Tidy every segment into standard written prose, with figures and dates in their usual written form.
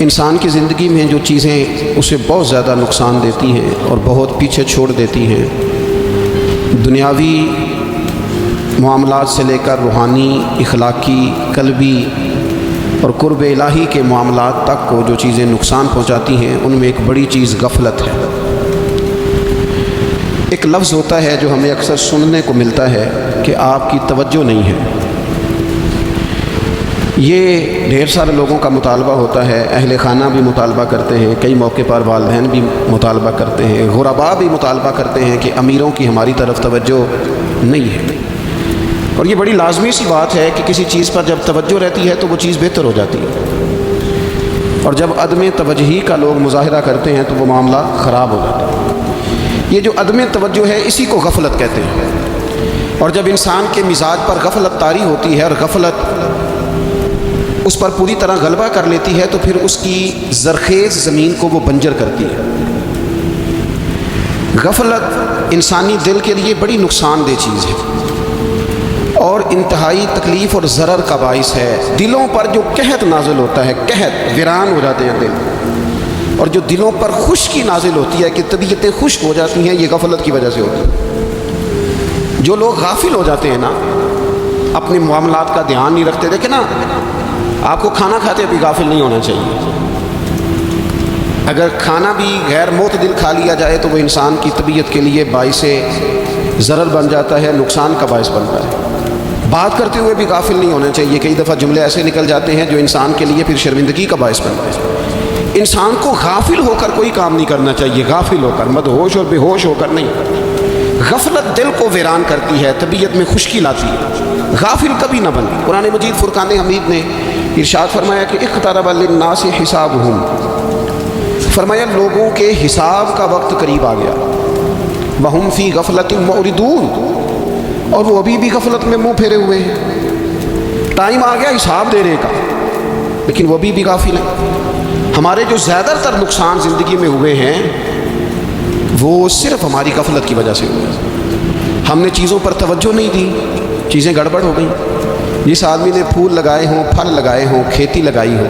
انسان کی زندگی میں جو چیزیں اسے بہت زیادہ نقصان دیتی ہیں اور بہت پیچھے چھوڑ دیتی ہیں، دنیاوی معاملات سے لے کر روحانی، اخلاقی، قلبی اور قرب الہی کے معاملات تک کو جو چیزیں نقصان پہنچاتی ہیں، ان میں ایک بڑی چیز غفلت ہے۔ ایک لفظ ہوتا ہے جو ہمیں اکثر سننے کو ملتا ہے کہ آپ کی توجہ نہیں ہے۔ یہ ڈھیر سارے لوگوں کا مطالبہ ہوتا ہے، اہل خانہ بھی مطالبہ کرتے ہیں، کئی موقع پر والدین بھی مطالبہ کرتے ہیں، غرباء بھی مطالبہ کرتے ہیں کہ امیروں کی ہماری طرف توجہ نہیں ہے۔ اور یہ بڑی لازمی سی بات ہے کہ کسی چیز پر جب توجہ رہتی ہے تو وہ چیز بہتر ہو جاتی ہے، اور جب عدم توجہی کا لوگ مظاہرہ کرتے ہیں تو وہ معاملہ خراب ہو جاتا ہے۔ یہ جو عدم توجہ ہے اسی کو غفلت کہتے ہیں، اور جب انسان کے مزاج پر غفلت طاری ہوتی ہے اور غفلت اس پر پوری طرح غلبہ کر لیتی ہے تو پھر اس کی زرخیز زمین کو وہ بنجر کرتی ہے۔ غفلت انسانی دل کے لیے بڑی نقصان دہ چیز ہے اور انتہائی تکلیف اور ضرر کا باعث ہے۔ دلوں پر جو قحط نازل ہوتا ہے، قحط، ویران ہو جاتے ہیں دل، اور جو دلوں پر خشکی نازل ہوتی ہے کہ طبیعتیں خشک ہو جاتی ہیں، یہ غفلت کی وجہ سے ہوتی ہے۔ جو لوگ غافل ہو جاتے ہیں نا، اپنے معاملات کا دھیان نہیں رکھتے، دیکھیں نا، آپ کو کھانا کھاتے بھی غافل نہیں ہونا چاہیے۔ اگر کھانا بھی غیر معتدل کھا لیا جائے تو وہ انسان کی طبیعت کے لیے باعث ضرر بن جاتا ہے، نقصان کا باعث بنتا ہے۔ بات کرتے ہوئے بھی غافل نہیں ہونا چاہیے، کئی دفعہ جملے ایسے نکل جاتے ہیں جو انسان کے لیے پھر شرمندگی کا باعث بنتا ہے۔ انسان کو غافل ہو کر کوئی کام نہیں کرنا چاہیے، غافل ہو کر، مدہوش اور بے ہوش ہو کر نہیں۔ غفلت دل کو ویران کرتی ہے، طبیعت میں خشکی لاتی ہے۔ غافل کبھی نہ بنے۔ قرآن مجید فرقان حمید نے ارشاد فرمایا کہ اقترب للناس حسابہم، فرمایا لوگوں کے حساب کا وقت قریب آ گیا۔ وہم فی غفلت معرضون، اور وہ ابھی بھی غفلت میں منہ پھیرے ہوئے ہیں۔ ٹائم آ گیا حساب دینے کا، لیکن وہ ابھی بھی غافل ہیں۔ ہمارے جو زیادہ تر نقصان زندگی میں ہوئے ہیں وہ صرف ہماری غفلت کی وجہ سے ہوئے۔ ہم نے چیزوں پر توجہ نہیں دی، چیزیں گڑبڑ ہو گئیں۔ جس آدمی نے پھول لگائے ہوں، پھل لگائے ہوں، کھیتی لگائی ہو،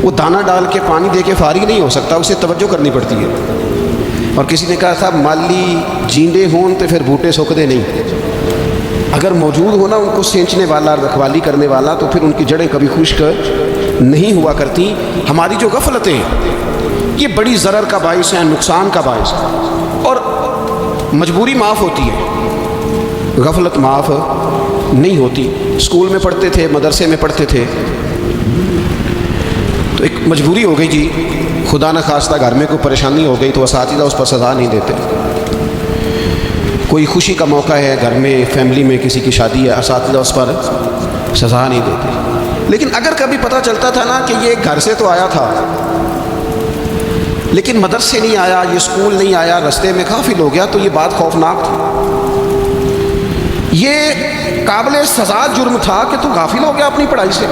وہ دانہ ڈال کے پانی دے کے فارغ نہیں ہو سکتا، اسے توجہ کرنی پڑتی ہے۔ اور کسی نے کہا تھا مالی جیندے ہون تو پھر بوٹے سکتے نہیں، اگر موجود ہونا ان کو سینچنے والا، رکھوالی کرنے والا، تو پھر ان کی جڑیں کبھی خشک نہیں ہوا کرتی۔ ہماری جو غفلتیں یہ بڑی ضرر کا باعث ہیں، نقصان کا باعث ہے، اور مجبوری معاف ہوتی ہے، غفلت معاف نہیں ہوتی۔ اسکول میں پڑھتے تھے، مدرسے میں پڑھتے تھے، تو ایک مجبوری ہو گئی جی، خدا نہ خواستہ گھر میں کوئی پریشانی ہو گئی تو اساتذہ اس پر سزا نہیں دیتے۔ کوئی خوشی کا موقع ہے گھر میں، فیملی میں کسی کی شادی ہے، اساتذہ اس پر سزا نہیں دیتے۔ لیکن اگر کبھی پتہ چلتا تھا نا کہ یہ گھر سے تو آیا تھا لیکن مدرسے نہیں آیا، یہ اسکول نہیں آیا، رستے میں غافل ہو گیا، تو یہ بات خوفناک تھی۔ یہ قابل سزا جرم تھا کہ تو غافل ہو گیا اپنی پڑھائی سے،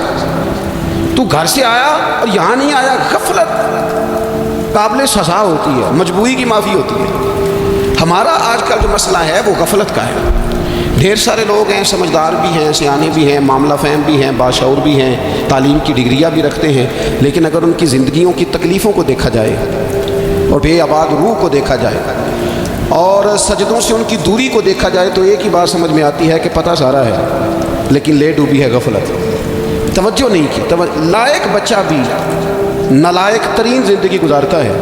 تو گھر سے آیا اور یہاں نہیں آیا۔ غفلت قابل سزا ہوتی ہے، مجبوری کی معافی ہوتی ہے۔ ہمارا آج کل جو مسئلہ ہے وہ غفلت کا ہے۔ ڈھیر سارے لوگ ہیں، سمجھدار بھی ہیں، سیانے بھی ہیں، معاملہ فہم بھی ہیں، باشعور بھی ہیں، تعلیم کی ڈگریاں بھی رکھتے ہیں، لیکن اگر ان کی زندگیوں کی تکلیفوں کو دیکھا جائے اور بے آباد روح کو دیکھا جائے اور سجدوں سے ان کی دوری کو دیکھا جائے تو ایک ہی بات سمجھ میں آتی ہے کہ پتہ سارا ہے لیکن لے ڈوبی ہے غفلت، توجہ نہیں کی۔ لائق بچہ بھی نالائق ترین زندگی گزارتا ہے،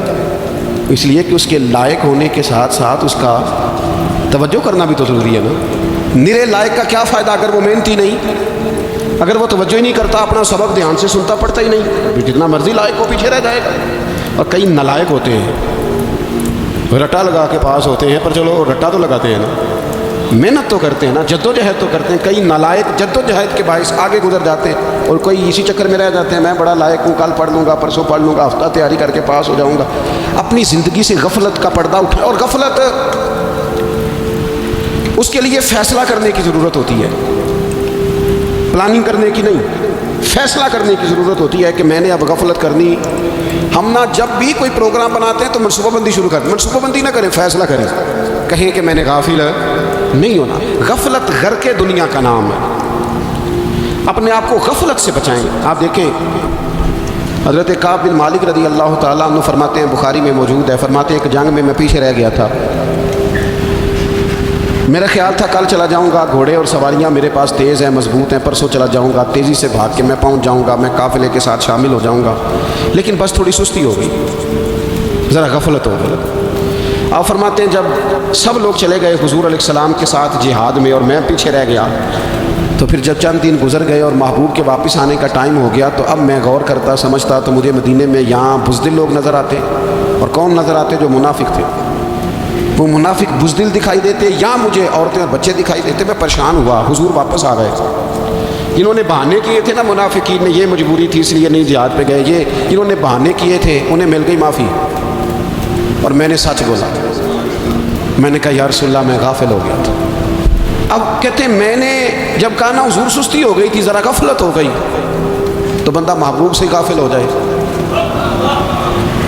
اس لیے کہ اس کے لائق ہونے کے ساتھ ساتھ اس کا توجہ کرنا بھی تو ضروری ہے نا۔ نرے لائق کا کیا فائدہ اگر وہ محنتی نہیں، اگر وہ توجہ ہی نہیں کرتا، اپنا سبق دھیان سے سنتا پڑھتا ہی نہیں، جتنا مرضی لائق ہو پیچھے رہ جائے گا۔ اور کئی نالائق ہوتے ہیں، رٹا لگا کے پاس ہوتے ہیں، پر چلو رٹا تو لگاتے ہیں نا، محنت تو کرتے ہیں نا، جد و جہد تو کرتے ہیں۔ کئی نالائق جد و جہد کے باعث آگے گزر جاتے ہیں اور کوئی اسی چکر میں رہ جاتے ہیں، میں بڑا لائق ہوں، کل پڑھ لوں گا، پرسوں پڑھ لوں گا، ہفتہ تیاری کر کے پاس ہو جاؤں گا۔ اپنی زندگی سے غفلت کا پردہ اٹھا، اور غفلت اس کے لیے فیصلہ کرنے کی ضرورت ہوتی ہے، پلاننگ کرنے کی نہیں، فیصلہ کرنے کی ضرورت ہوتی ہے کہ میں نے اب غفلت کرنی۔ ہم نہ جب بھی کوئی پروگرام بناتے ہیں تو منصوبہ بندی شروع کریں، منصوبہ بندی نہ کریں، فیصلہ کریں، کہیں کہ میں نے غافل نہیں ہونا۔ غفلت غرق دنیا کا نام ہے، اپنے آپ کو غفلت سے بچائیں۔ آپ دیکھیں حضرت کعب بن مالک رضی اللہ تعالیٰ عنہ فرماتے ہیں، بخاری میں موجود ہے، فرماتے ہیں ایک جنگ میں پیچھے رہ گیا تھا، میرا خیال تھا کل چلا جاؤں گا، گھوڑے اور سواریاں میرے پاس تیز ہیں، مضبوط ہیں، پرسوں چلا جاؤں گا، تیزی سے بھاگ کے میں پہنچ جاؤں گا، میں قافلے کے ساتھ شامل ہو جاؤں گا، لیکن بس تھوڑی سستی ہو گئی، ذرا غفلت ہو گئی۔ آپ فرماتے ہیں جب سب لوگ چلے گئے حضور علیہ السلام کے ساتھ جہاد میں اور میں پیچھے رہ گیا، تو پھر جب چند دن گزر گئے اور محبوب کے واپس آنے کا ٹائم ہو گیا، تو اب میں غور کرتا سمجھتا تو مجھے مدینے میں یہاں بزدل لوگ نظر آتے، اور کون نظر آتے؟ جو منافق تھے، وہ منافق بزدل دکھائی دیتے، یا مجھے عورتیں اور بچے دکھائی دیتے۔ میں پریشان ہوا، حضور واپس آ گئے، جنہوں نے بہانے کیے تھے نا منافقین نے، یہ مجبوری تھی اس لیے نہیں جہاد پہ گئے، یہ جنہوں نے بہانے کیے تھے انہیں مل گئی معافی، اور میں نے سچ بولا، میں نے کہا یا رسول اللہ میں غافل ہو گیا تھا۔ اب کہتے ہیں میں نے جب کہا نا حضور سستی ہو گئی تھی، ذرا غفلت ہو گئی، تو بندہ محبوب سے غافل ہو جائے،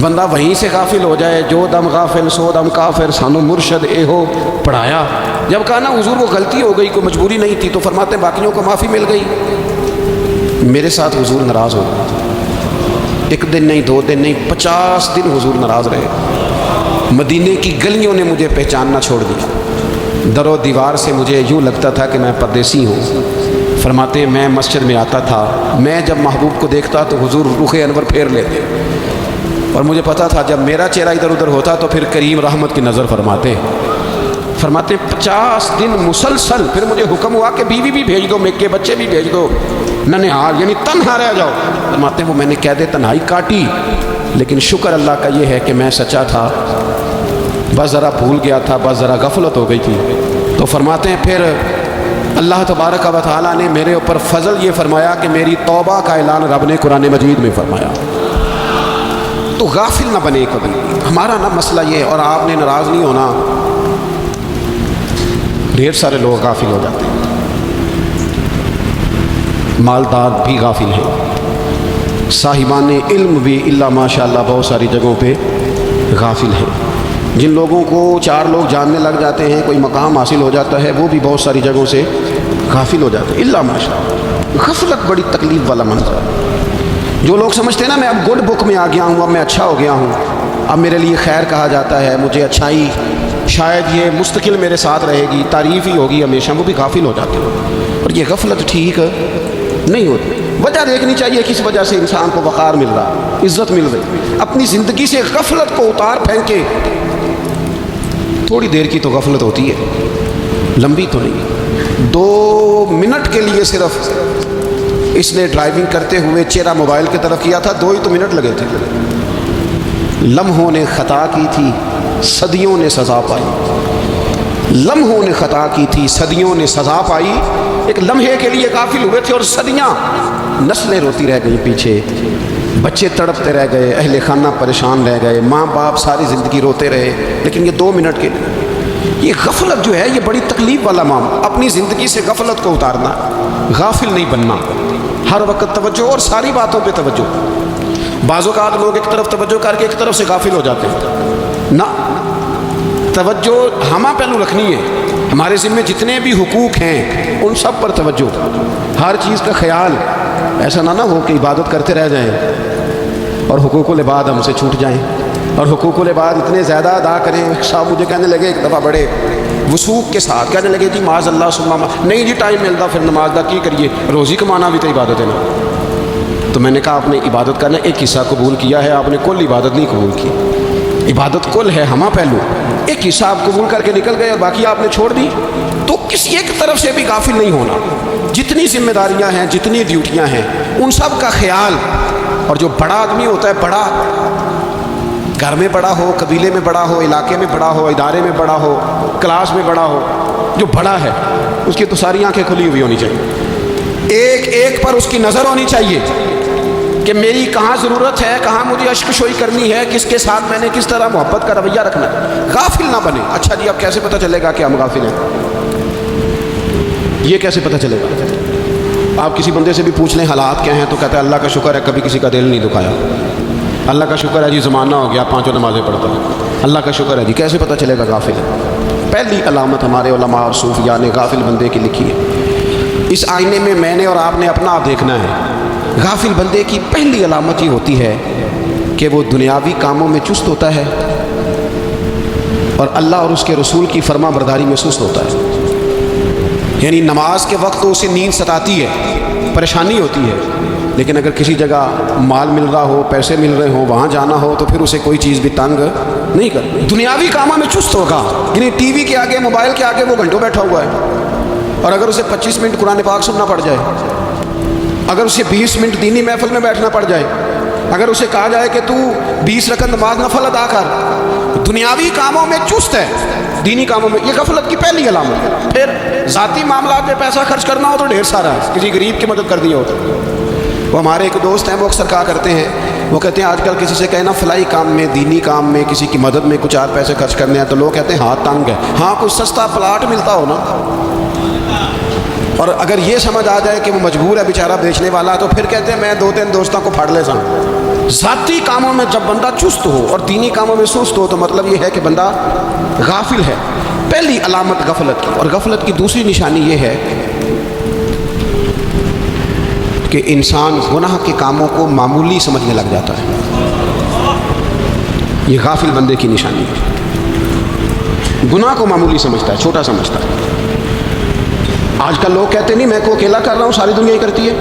بندہ وہیں سے غافل ہو جائے، جو دم غافل سو دم کافر، سانو مرشد اے ہو پڑھایا۔ جب کہا نا حضور وہ غلطی ہو گئی، کوئی مجبوری نہیں تھی، تو فرماتے ہیں باقیوں کو معافی مل گئی، میرے ساتھ حضور ناراض ہو گئے، ایک دن نہیں، 2 دن نہیں، 50 دن حضور ناراض رہے۔ مدینے کی گلیوں نے مجھے پہچاننا چھوڑ دیا، در و دیوار سے مجھے یوں لگتا تھا کہ میں پردیسی ہوں۔ فرماتے ہیں میں مسجد میں آتا تھا، میں جب محبوب کو دیکھتا تو حضور رخ انور پھیر لیتے، اور مجھے پتا تھا جب میرا چہرہ ادھر ادھر ہوتا تو پھر کریم رحمت کی نظر فرماتے 50 دن مسلسل۔ پھر مجھے حکم ہوا کہ بیوی بھی بھیج دو، میکے بچے بھی بھیج دو، ننہال یعنی تنہا رہ جاؤ۔ فرماتے ہیں وہ میں نے قید تنہائی کاٹی، لیکن شکر اللہ کا یہ ہے کہ میں سچا تھا، بس ذرا بھول گیا تھا، بس ذرا غفلت ہو گئی تھی۔ تو فرماتے ہیں پھر اللہ تبارک و تعالیٰ نے میرے اوپر فضل یہ فرمایا کہ میری توبہ کا اعلان رب نے قرآن مجید میں فرمایا۔ تو غافل نہ بنے کبھی، ہمارا نا مسئلہ یہ ہے، اور آپ نے ناراض نہیں ہونا، ڈھیر سارے لوگ غافل ہو جاتے ہیں، مالدار بھی غافل ہیں، صاحبان علم بھی الا ماشاء اللہ بہت ساری جگہوں پہ غافل ہیں، جن لوگوں کو 4 لوگ جاننے لگ جاتے ہیں، کوئی مقام حاصل ہو جاتا ہے، وہ بھی بہت ساری جگہوں سے غافل ہو جاتے ہیں، الا ماشاء اللہ۔ غفلت بڑی تکلیف والا منظر ہے۔ جو لوگ سمجھتے ہیں نا میں اب گڈ بک میں آ گیا ہوں، اب میں اچھا ہو گیا ہوں، اب میرے لیے خیر کہا جاتا ہے، مجھے اچھائی شاید یہ مستقل میرے ساتھ رہے گی، تعریف ہی ہوگی ہمیشہ، وہ بھی غافل ہو جاتے ہیں، اور یہ غفلت ٹھیک نہیں ہوتی۔ وجہ دیکھنی چاہیے کس وجہ سے انسان کو وقار مل رہا، عزت مل رہی۔ اپنی زندگی سے غفلت کو اتار پھینکے، تھوڑی دیر کی تو غفلت ہوتی ہے، لمبی تو نہیں۔ 2 منٹ کے لیے صرف اس نے ڈرائیونگ کرتے ہوئے چہرہ موبائل کی طرف کیا تھا، 2 ہی تو منٹ لگے تھے۔ لمحوں نے خطا کی تھی، صدیوں نے سزا پائی، لمحوں نے خطا کی تھی، صدیوں نے سزا پائی۔ ایک لمحے کے لیے غافل ہوئے تھے اور صدیاں، نسلیں روتی رہ گئی پیچھے، بچے تڑپتے رہ گئے، اہل خانہ پریشان رہ گئے، ماں باپ ساری زندگی روتے رہے، لیکن یہ 2 منٹ کے لیے۔ یہ غفلت جو ہے یہ بڑی تکلیف والا معاملہ، اپنی زندگی سے غفلت کو اتارنا، غافل نہیں بننا، ہر وقت توجہ اور ساری باتوں پہ توجہ۔ بعض اوقات لوگ ایک طرف توجہ کر کے ایک طرف سے غافل ہو جاتے ہیں، نہ، توجہ ہمہ پہلو رکھنی ہے، ہمارے ذمہ جتنے بھی حقوق ہیں ان سب پر توجہ، ہر چیز کا خیال، ایسا نہ ہو کہ عبادت کرتے رہ جائیں اور حقوق العباد ہم سے چھوٹ جائیں، اور حقوق العباد اتنے زیادہ ادا کریں۔ صاحب مجھے کہنے لگے ایک دفعہ بڑے وثوق کے ساتھ کہنے لگے جی معاذ اللہ سبحان اللہ، نہیں جی ٹائم ملتا پھر نماز دا کی کریے، روزی کمانا بھی تو عبادت ہے نا۔ تو میں نے کہا آپ نے عبادت کرنا ایک حصہ قبول کیا ہے، آپ نے کل عبادت نہیں قبول کی، عبادت کل ہے ہمہ پہلو، ایک حصہ آپ قبول کر کے نکل گئے اور باقی آپ نے چھوڑ دی۔ تو کسی ایک طرف سے بھی غافل نہیں ہونا، جتنی ذمہ داریاں ہیں، جتنی ڈیوٹیاں ہیں، ان سب کا خیال۔ اور جو بڑا آدمی ہوتا ہے، بڑا گھر میں بڑا ہو، قبیلے میں بڑا ہو، علاقے میں بڑا ہو، ادارے میں بڑا ہو، کلاس میں بڑا ہو، جو بڑا ہے اس کی تو ساری آنکھیں کھلی ہوئی ہونی چاہیے، ایک ایک پر اس کی نظر ہونی چاہیے کہ میری کہاں ضرورت ہے، کہاں مجھے اشک شوئی کرنی ہے، کس کے ساتھ میں نے کس طرح محبت کا رویہ رکھنا ہے، غافل نہ بنے۔ اچھا جی اب کیسے پتہ چلے گا کہ ہم غافل ہیں؟ یہ کیسے پتہ چلے گا؟ آپ کسی بندے سے بھی پوچھ لیں حالات کیا ہیں تو کہتا ہے اللہ کا شکر ہے کبھی کسی کا دل نہیں دکھایا، اللہ کا شکر ہے جی زمانہ ہو گیا 5 نمازیں پڑھتا ہے، اللہ کا شکر ہے جی۔ کیسے پتہ چلے گا غافل ہے؟ پہلی علامت ہمارے علماء اور صوفیاء نے غافل بندے کی لکھی ہے۔ اس آئینے میں میں نے اور آپ نے اپنا آپ دیکھنا ہے، غافل بندے کی پہلی علامت یہ ہوتی ہے کہ وہ دنیاوی کاموں میں چست ہوتا ہے اور اللہ اور اس کے رسول کی فرما برداری میں سست ہوتا ہے. یعنی نماز کے وقت تو اسے نیند ستاتی ہے، پریشانی ہوتی ہے، لیکن اگر کسی جگہ مال مل رہا ہو، پیسے مل رہے ہوں، وہاں جانا ہو تو پھر اسے کوئی چیز بھی تنگ نہیں کرتی. دنیاوی کاموں میں چست ہوگا، یعنی ٹی وی کے آگے، موبائل کے آگے وہ گھنٹوں بیٹھا ہوا ہے، اور اگر اسے 25 منٹ قرآن پاک سننا پڑ جائے، اگر اسے 20 منٹ دینی محفل میں بیٹھنا پڑ جائے، اگر اسے کہا جائے کہ تو 20 رکعت نماز نفل ادا کر، دنیاوی کاموں میں چست ہے، دینی کاموں میں، یہ غفلت کی پہلی علامت ہے. پھر ذاتی معاملات میں پیسہ خرچ کرنا ہو تو ڈھیر سارا ہے، کسی غریب کی مدد کرنی ہو تو. وہ ہمارے ایک دوست ہیں، وہ اکثر کہا کرتے ہیں، وہ کہتے ہیں آج کل کسی سے کہنا فلائی کام میں، دینی کام میں، کسی کی مدد میں کچھ 4 پیسے خرچ کرنے ہیں تو لوگ کہتے ہیں ہاتھ تنگ ہے. ہاں کوئی سستا پلاٹ ملتا ہو نا، اور اگر یہ سمجھ آ جائے کہ وہ مجبور ہے بیچارہ بیچنے والا، تو پھر کہتے ہیں میں 2-3 دوستوں کو پھاڑ لے جاؤں. ذاتی کاموں میں جب بندہ چست ہو اور دینی کاموں میں سست ہو تو مطلب یہ ہے کہ بندہ غافل ہے. پہلی علامت غفلت کی. اور غفلت کی دوسری نشانی یہ ہے کہ انسان گناہ کے کاموں کو معمولی سمجھنے لگ جاتا ہے. یہ غافل بندے کی نشانی ہے، گناہ کو معمولی سمجھتا ہے، چھوٹا سمجھتا ہے. آج کل لوگ کہتے نہیں میں کو اکیلا کر رہا ہوں، ساری دنیا ہی کرتی ہے.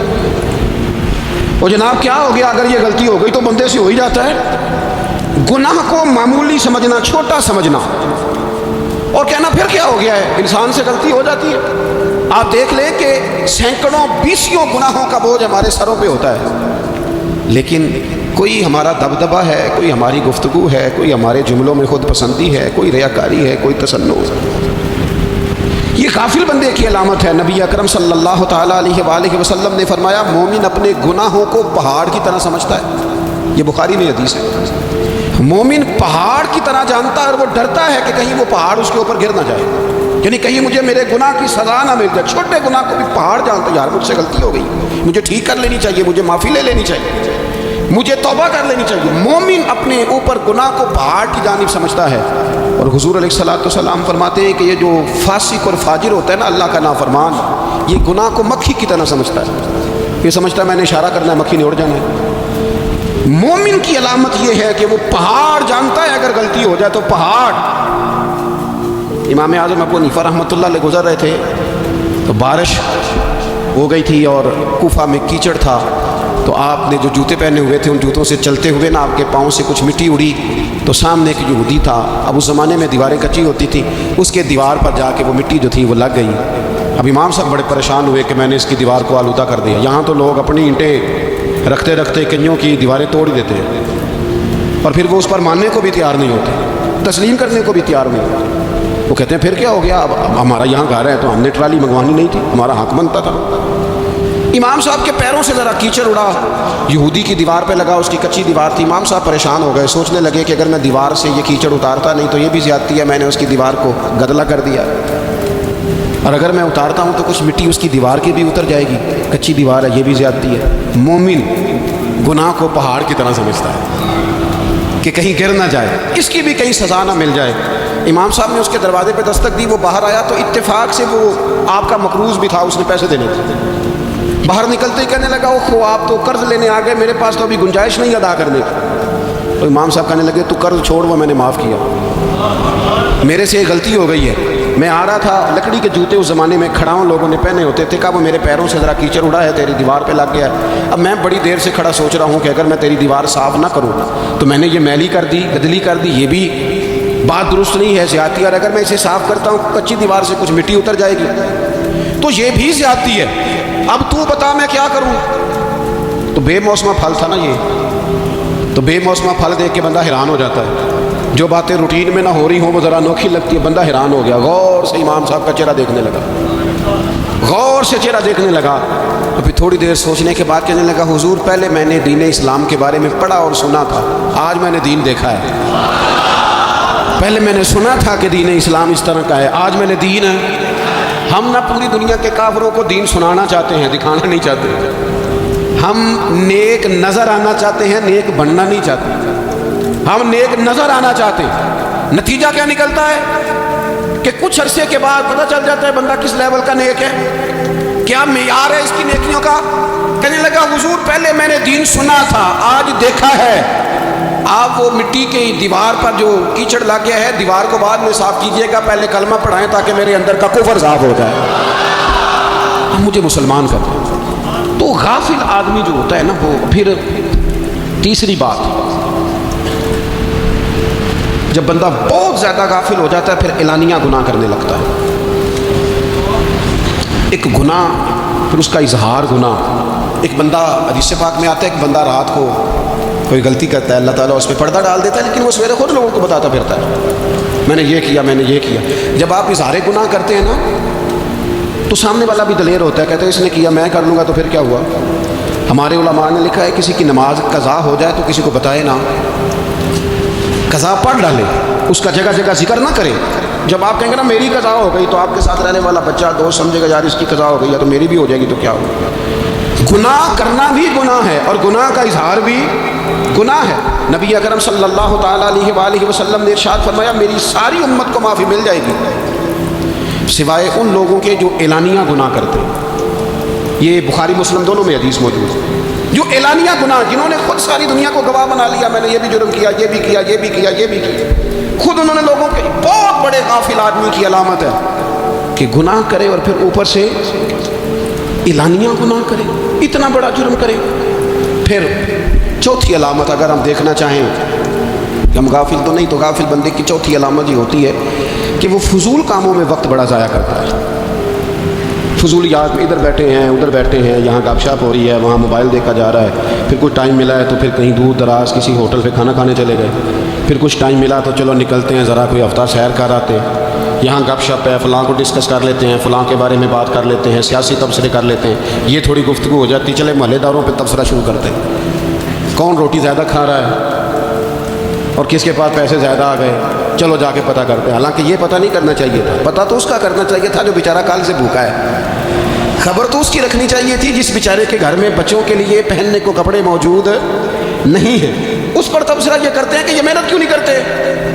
وہ جناب کیا ہو گیا، اگر یہ غلطی ہو گئی تو بندے سے ہو ہی جاتا ہے. گناہ کو معمولی سمجھنا، چھوٹا سمجھنا اور کہنا پھر کیا ہو گیا ہے، انسان سے غلطی ہو جاتی ہے. آپ دیکھ لیں کہ سینکڑوں بیسیوں گناہوں کا بوجھ ہمارے سروں پہ ہوتا ہے، لیکن کوئی ہمارا دبدبہ ہے، کوئی ہماری گفتگو ہے، کوئی ہمارے جملوں میں خود پسندی ہے، کوئی ریاکاری ہے، کوئی تصنع. یہ غافل بندے کی علامت ہے. نبی اکرم صلی اللہ تعالیٰ علیہ وآلہ وسلم نے فرمایا مومن اپنے گناہوں کو پہاڑ کی طرح سمجھتا ہے. یہ بخاری میں حدیث ہے. مومن پہاڑ کی طرح جانتا ہے اور وہ ڈرتا ہے کہ کہیں وہ پہاڑ اس کے اوپر گر نہ جائے، یعنی کہیں مجھے میرے گناہ کی سزا نہ مل جائے. چھوٹے گناہ کو بھی پہاڑ جانتا ہے، یار مجھ سے غلطی ہو گئی، مجھے ٹھیک کر لینی چاہیے، مجھے معافی لے لینی چاہیے، مجھے توبہ کر لینی چاہیے. مومن اپنے اوپر گناہ کو پہاڑ کی جانب سمجھتا ہے. اور حضور علیہ السلام فرماتے ہیں کہ یہ جو فاسق اور فاجر ہوتا ہے نا، اللہ کا نافرمان، یہ گناہ کو مکھی کی طرح سمجھتا ہے. یہ سمجھتا ہے میں نے اشارہ کرنا ہے، مکھی نے اڑ جانا ہے. مومن کی علامت یہ ہے کہ وہ پہاڑ جانتا ہے، اگر غلطی ہو جائے تو پہاڑ. امام اعظم ابو حنیفہ رحمۃ اللہ علیہ گزر رہے تھے تو بارش ہو گئی تھی اور کوفہ میں کیچڑ تھا، تو آپ نے جو جوتے پہنے ہوئے تھے ان جوتوں سے چلتے ہوئے نا آپ کے پاؤں سے کچھ مٹی اڑی، تو سامنے ایک یہودی تھا. اب اس زمانے میں دیواریں کچی ہوتی تھی، اس کے دیوار پر جا کے وہ مٹی جو تھی وہ لگ گئی. اب امام صاحب بڑے پریشان ہوئے کہ میں نے اس کی دیوار کو آلودہ کر دیا. یہاں تو لوگ اپنی اینٹیں رکھتے رکھتے کئیوں کی دیواریں توڑ دیتے ہیں، اور پھر وہ اس پر ماننے کو بھی تیار نہیں ہوتے، تسلیم کرنے کو بھی تیار نہیں ہوتے. وہ کہتے ہیں پھر کیا ہو گیا، اب ہمارا یہاں گھر ہے تو ہم نے ٹرالی منگوانی نہیں تھی، ہمارا حق بنتا تھا. امام صاحب کے پیروں سے ذرا کیچڑ اڑا، یہودی کی دیوار پہ لگا، اس کی کچی دیوار تھی. امام صاحب پریشان ہو گئے، سوچنے لگے کہ اگر میں دیوار سے یہ کیچڑ اتارتا نہیں تو یہ بھی زیادتی ہے، میں نے اس کی دیوار کو گدلا کر دیا، اور اگر میں اتارتا ہوں تو کچھ مٹی اس کی دیوار کی بھی اتر جائے گی، کچی دیوار ہے، یہ بھی زیادتی ہے. مومن گناہ کو پہاڑ کی طرح سمجھتا ہے کہ کہیں گر نہ جائے، اس کی بھی کہیں سزا نہ مل جائے. امام صاحب نے اس کے دروازے پہ دستک دی، وہ باہر آیا تو اتفاق سے وہ آپ کا مقروض بھی تھا، اس نے پیسے دینے تھے. باہر نکلتے ہی کہنے لگا اوہ آپ تو قرض لینے آ گئے، میرے پاس تو ابھی گنجائش نہیں ادا کرنے کی. تو امام صاحب کہنے لگے تو قرض چھوڑ، وہ میں نے معاف کیا، میرے سے یہ غلطی ہو گئی ہے. میں آ رہا تھا، لکڑی کے جوتے اس زمانے میں کھڑاؤں لوگوں نے پہنے ہوتے تھے، کہا وہ میرے پیروں سے ذرا کیچڑ اڑا ہے، تیری دیوار پہ لگ گیا ہے. اب میں بڑی دیر سے کھڑا سوچ رہا ہوں کہ اگر میں تیری دیوار صاف نہ کروں تو میں نے یہ میلی کر دی، گدلی کر دی، یہ بھی بات درست نہیں ہے، زیادتی. اور اگر میں اسے صاف کرتا ہوں کچی دیوار سے کچھ مٹی اتر جائے گی تو یہ بھی زیادتی ہے. اب تو بتا میں کیا کروں. تو بے موسمہ پھل تھا نا یہ، تو بے موسمہ پھل دیکھ کے بندہ حیران ہو جاتا ہے. جو باتیں روٹین میں نہ ہو رہی ہوں وہ ذرا انوکھی لگتی ہے، بندہ حیران ہو گیا. غور سے امام صاحب کا چہرہ دیکھنے لگا، غور سے چہرہ دیکھنے لگا. تو پھر تھوڑی دیر سوچنے کے بعد کہنے لگا حضور پہلے میں نے دین اسلام کے بارے میں پڑھا اور سنا تھا، آج میں نے دین دیکھا ہے. پہلے میں نے سنا تھا کہ دین اسلام اس طرح کا ہے، آج میں نے دین ہے. ہم نہ پوری دنیا کے کافروں کو دین سنانا چاہتے ہیں، دکھانا نہیں چاہتے. ہم نیک نظر آنا چاہتے ہیں، نیک بننا نہیں چاہتے. ہم نیک نظر آنا چاہتے ہیں. نتیجہ کیا نکلتا ہے کہ کچھ عرصے کے بعد پتہ چل جاتا ہے بندہ کس لیول کا نیک ہے، کیا معیار ہے اس کی نیکیوں کا. کہنے لگا حضور پہلے میں نے دین سنا تھا، آج دیکھا ہے۔ آپ وہ مٹی کی دیوار پر جو کیچڑ لگ گیا ہے، دیوار کو بعد میں صاف کیجئے گا، پہلے کلمہ پڑھائیں تاکہ میرے اندر کا کفر صاف ہو جائے، مجھے مسلمان کر دیں۔ تو غافل آدمی جو ہوتا ہے نا، وہ پھر تیسری بات، جب بندہ بہت زیادہ غافل ہو جاتا ہے پھر اعلانیہ گناہ کرنے لگتا ہے۔ ایک گناہ، پھر اس کا اظہار گناہ۔ ایک بندہ، حدیث پاک میں آتا ہے، ایک بندہ رات کو کوئی غلطی کرتا ہے، اللہ تعالیٰ اس پہ پردہ ڈال دیتا ہے، لیکن وہ سویرے خود لوگوں کو بتاتا پھرتا ہے میں نے یہ کیا، میں نے یہ کیا۔ جب آپ اظہار گناہ کرتے ہیں نا تو سامنے والا بھی دلیر ہوتا ہے، کہتے ہیں اس نے کیا، میں کر لوں گا تو پھر کیا ہوا۔ ہمارے علماء نے لکھا ہے کسی کی نماز قضا ہو جائے تو کسی کو بتائے نہ، قضا پڑھ ڈالے، اس کا جگہ جگہ ذکر نہ کرے۔ جب آپ کہیں گے نا میری قضا ہو گئی، تو آپ کے ساتھ رہنے والا بچہ دوست سمجھے گا یار اس کی قضا ہو گئی ہے تو میری بھی ہو جائے گی تو کیا ہوگا۔ گناہ کرنا بھی گناہ ہے اور گناہ کا اظہار بھی گناہ ہے۔ نبی اکرم صلی اللہ تعالیٰ علیہ وآلہ وسلم نے ارشاد فرمایا میری ساری امت کو معافی مل جائے گی سوائے ان لوگوں کے جو اعلانیہ گناہ کرتے ہیں۔ یہ بخاری مسلم دونوں میں حدیث موجود ہے۔ جو اعلانیہ گناہ، جنہوں نے خود ساری دنیا کو گواہ بنا لیا، میں نے یہ بھی جرم کیا، یہ بھی کیا، یہ بھی کیا، یہ بھی کیا، خود انہوں نے لوگوں کے، بہت بڑے غافل آدمی کی علامت ہے کہ گناہ کرے اور پھر اوپر سے اعلانیہ گناہ کرے، اتنا بڑا جرم کرے۔ پھر چوتھی علامت اگر ہم دیکھنا چاہیں، ہم غافل تو نہیں، تو غافل بندے کی چوتھی علامت یہ ہوتی ہے کہ وہ فضول کاموں میں وقت بڑا ضائع کرتا ہے۔ فضولیات میں ادھر بیٹھے ہیں، ادھر بیٹھے ہیں، یہاں گپ شپ ہو رہی ہے، وہاں موبائل دیکھا جا رہا ہے، پھر کچھ ٹائم ملا ہے تو پھر کہیں دور دراز کسی ہوٹل پہ کھانا کھانے چلے گئے، پھر کچھ ٹائم ملا تو چلو نکلتے ہیں ذرا کوئی ہفتہ سیر کر آتے ہیں، یہاں گپ شپ ہے، فلاں کو ڈسکس کر لیتے ہیں، فلاں کے بارے میں بات کر لیتے ہیں، سیاسی تبصرے کر لیتے ہیں، یہ تھوڑی گفتگو ہو جاتی، چلے محلے داروں پہ تبصرہ شروع کرتے ہیں، کون روٹی زیادہ کھا رہا ہے اور کس کے پاس پیسے زیادہ آ گئے، چلو جا کے پتہ کرتے ہیں۔ حالانکہ یہ پتہ نہیں کرنا چاہیے تھا، پتہ تو اس کا کرنا چاہیے تھا جو بیچارہ کل سے بھوکا ہے، خبر تو اس کی رکھنی چاہیے تھی جس بیچارے کے گھر میں بچوں کے لیے پہننے کو کپڑے موجود نہیں ہیں، اس پر تبصرہ یہ کرتے ہیں کہ یہ محنت کیوں نہیں کرتے،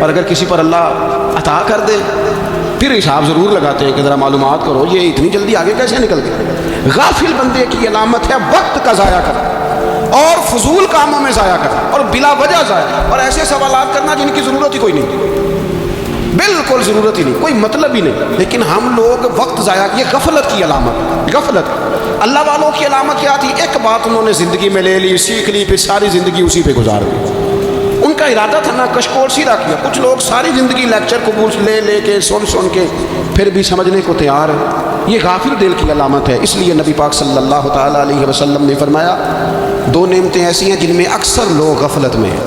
اور اگر کسی پر اللہ عطا کر دے پھر حساب ضرور لگاتے ہیں کہ ذرا معلومات کرو یہ اتنی جلدی آگے کیسے نکل گئے۔ غافل بندے کی علامت ہے وقت کا ضائع کرنا اور فضول کاموں میں ضائع کرنا اور بلا وجہ ضائع، اور ایسے سوالات کرنا جن کی ضرورت ہی کوئی نہیں، بالکل ضرورت ہی نہیں، کوئی مطلب ہی نہیں، لیکن ہم لوگ وقت ضائع، یہ غفلت کی علامت، غفلت۔ اللہ والوں کی علامت کیا تھی؟ ایک بات انہوں نے زندگی میں لے لی، سیکھ لی، پھر ساری زندگی اسی پہ گزار دی۔ ان کا ارادہ تھا نا کشکول سیدھا کیا۔ کچھ لوگ ساری زندگی لیکچر قبول لے کے سن کے پھر بھی سمجھنے کو تیار ہے، یہ غافل دل کی علامت ہے۔ اس لیے نبی پاک صلی اللہ تعالیٰ علیہ وسلم نے فرمایا دو نعمتیں ایسی ہیں جن میں اکثر لوگ غفلت میں ہیں،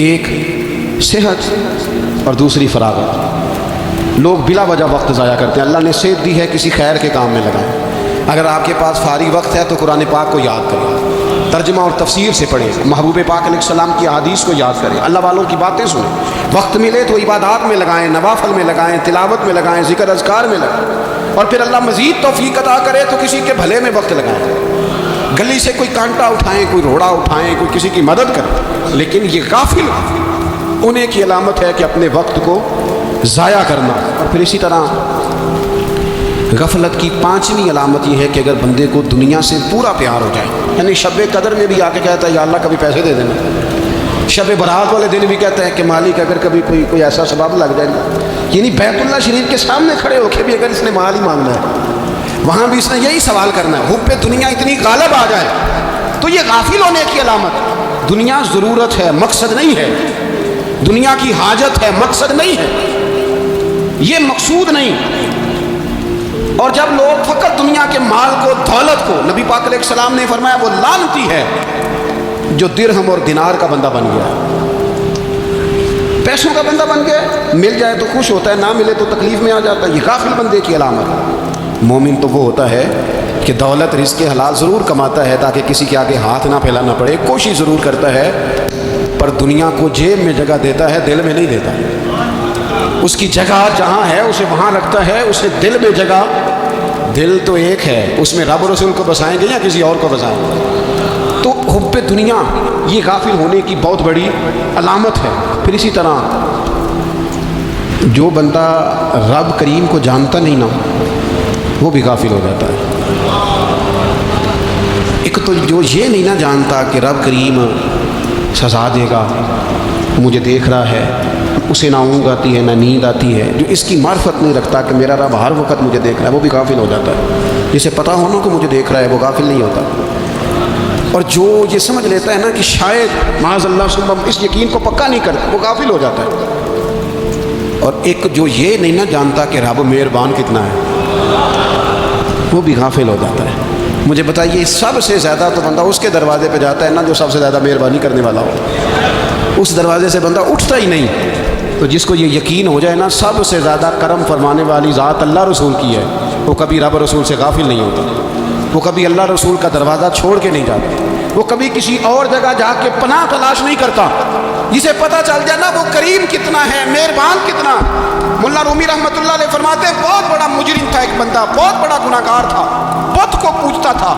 ایک صحت اور دوسری فراغت۔ لوگ بلا وجہ وقت ضائع کرتے ہیں، اللہ نے صحت دی ہے کسی خیر کے کام میں لگائیں۔ اگر آپ کے پاس فارغ وقت ہے تو قرآن پاک کو یاد کریں، ترجمہ اور تفسیر سے پڑھیں، محبوب پاک علیہ السلام کی احادیث کو یاد کریں، اللہ والوں کی باتیں سنیں۔ وقت ملے تو عبادات میں لگائیں، نوافل میں لگائیں، تلاوت میں لگائیں، ذکر اذکار میں لگائیں، اور پھر اللہ مزید توفیق عطا کرے تو کسی کے بھلے میں وقت لگائیں، گلی سے کوئی کانٹا اٹھائیں، کوئی روڑا اٹھائیں، کوئی کسی کی مدد کریں۔ لیکن یہ غافل انہیں کی علامت ہے کہ اپنے وقت کو ضائع کرنا۔ اور پھر اسی طرح غفلت کی پانچویں علامت یہ ہے کہ اگر بندے کو دنیا سے پورا پیار ہو جائے، یعنی شب قدر میں بھی آ کے کہتا ہے یا اللہ کبھی پیسے دے دینا، شب برات والے دن بھی کہتا ہے کہ مالک اگر کبھی کوئی ایسا سبب لگ جائے گا، یعنی بیت اللہ شریف کے سامنے کھڑے ہو کے بھی اگر اس نے مال ہی مانگنا ہے، وہاں بھی اس نے یہی سوال کرنا ہے، حب پہ دنیا اتنی غالب آ جائے تو یہ غافل ہونے کی علامت۔ دنیا ضرورت ہے، مقصد نہیں ہے، دنیا کی حاجت ہے، مقصد نہیں ہے، یہ مقصود نہیں۔ اور جب لوگ فقط دنیا کے مال کو، دولت کو، نبی پاک علیہ السلام نے فرمایا وہ لعنتی ہے جو درہم اور دینار کا بندہ بن گیا، پیسوں کا بندہ بن گیا، مل جائے تو خوش ہوتا ہے، نہ ملے تو تکلیف میں آ جاتا ہے۔ یہ غافل بندے کی علامت ہے۔ مومن تو وہ ہوتا ہے کہ دولت رزق حلال ضرور کماتا ہے تاکہ کسی کے آگے ہاتھ نہ پھیلانا پڑے، کوشش ضرور کرتا ہے، پر دنیا کو جیب میں جگہ دیتا ہے، دل میں نہیں دیتا۔ اس کی جگہ جہاں ہے اسے وہاں رکھتا ہے، اسے دل میں جگہ، دل تو ایک ہے، اس میں رب رسول کو بسائیں گے یا کسی اور کو بسائیں گے؟ تو حب دنیا یہ غافل ہونے کی بہت بڑی علامت ہے۔ پھر اسی طرح جو بندہ رب کریم کو جانتا نہیں نا وہ بھی غافل ہو جاتا ہے۔ ایک تو جو یہ نہیں نہ جانتا کہ رب کریم سزا دے گا، مجھے دیکھ رہا ہے، اسے نہ اونگ آتی ہے نہ نیند آتی ہے، جو اس کی معرفت نہیں رکھتا کہ میرا رب ہر وقت مجھے دیکھ رہا ہے، وہ بھی غافل ہو جاتا ہے۔ جسے پتہ ہونا کہ مجھے دیکھ رہا ہے وہ غافل نہیں ہوتا، اور جو یہ سمجھ لیتا ہے نا کہ شاید معاذ اللہ سبحانہ اس یقین کو پکا نہیں کرتا، وہ غافل ہو جاتا ہے۔ اور ایک جو یہ نہیں نہ جانتا کہ رب مہربان کتنا ہے، وہ بھی غافل ہو جاتا ہے۔ مجھے بتائیے سب سے زیادہ تو بندہ اس کے دروازے پہ جاتا ہے نا جو سب سے زیادہ مہربانی کرنے والا ہو، اس دروازے سے بندہ اٹھتا ہی نہیں۔ تو جس کو یہ یقین ہو جائے نا سب سے زیادہ کرم فرمانے والی ذات اللہ رسول کی ہے، وہ کبھی رب رسول سے غافل نہیں ہوتا، وہ کبھی اللہ رسول کا دروازہ چھوڑ کے نہیں جاتا، وہ کبھی کسی اور جگہ جا کے پناہ تلاش نہیں کرتا۔ جسے پتہ چل جائے نا وہ کریم کتنا ہے، مہربان کتنا۔ ملا رومی رحمۃ اللہ علیہ فرماتے ہیں بہت بڑا مجرم تھا ایک بندہ، بہت بڑا گناہ گار تھا، بت کو پوجتا تھا،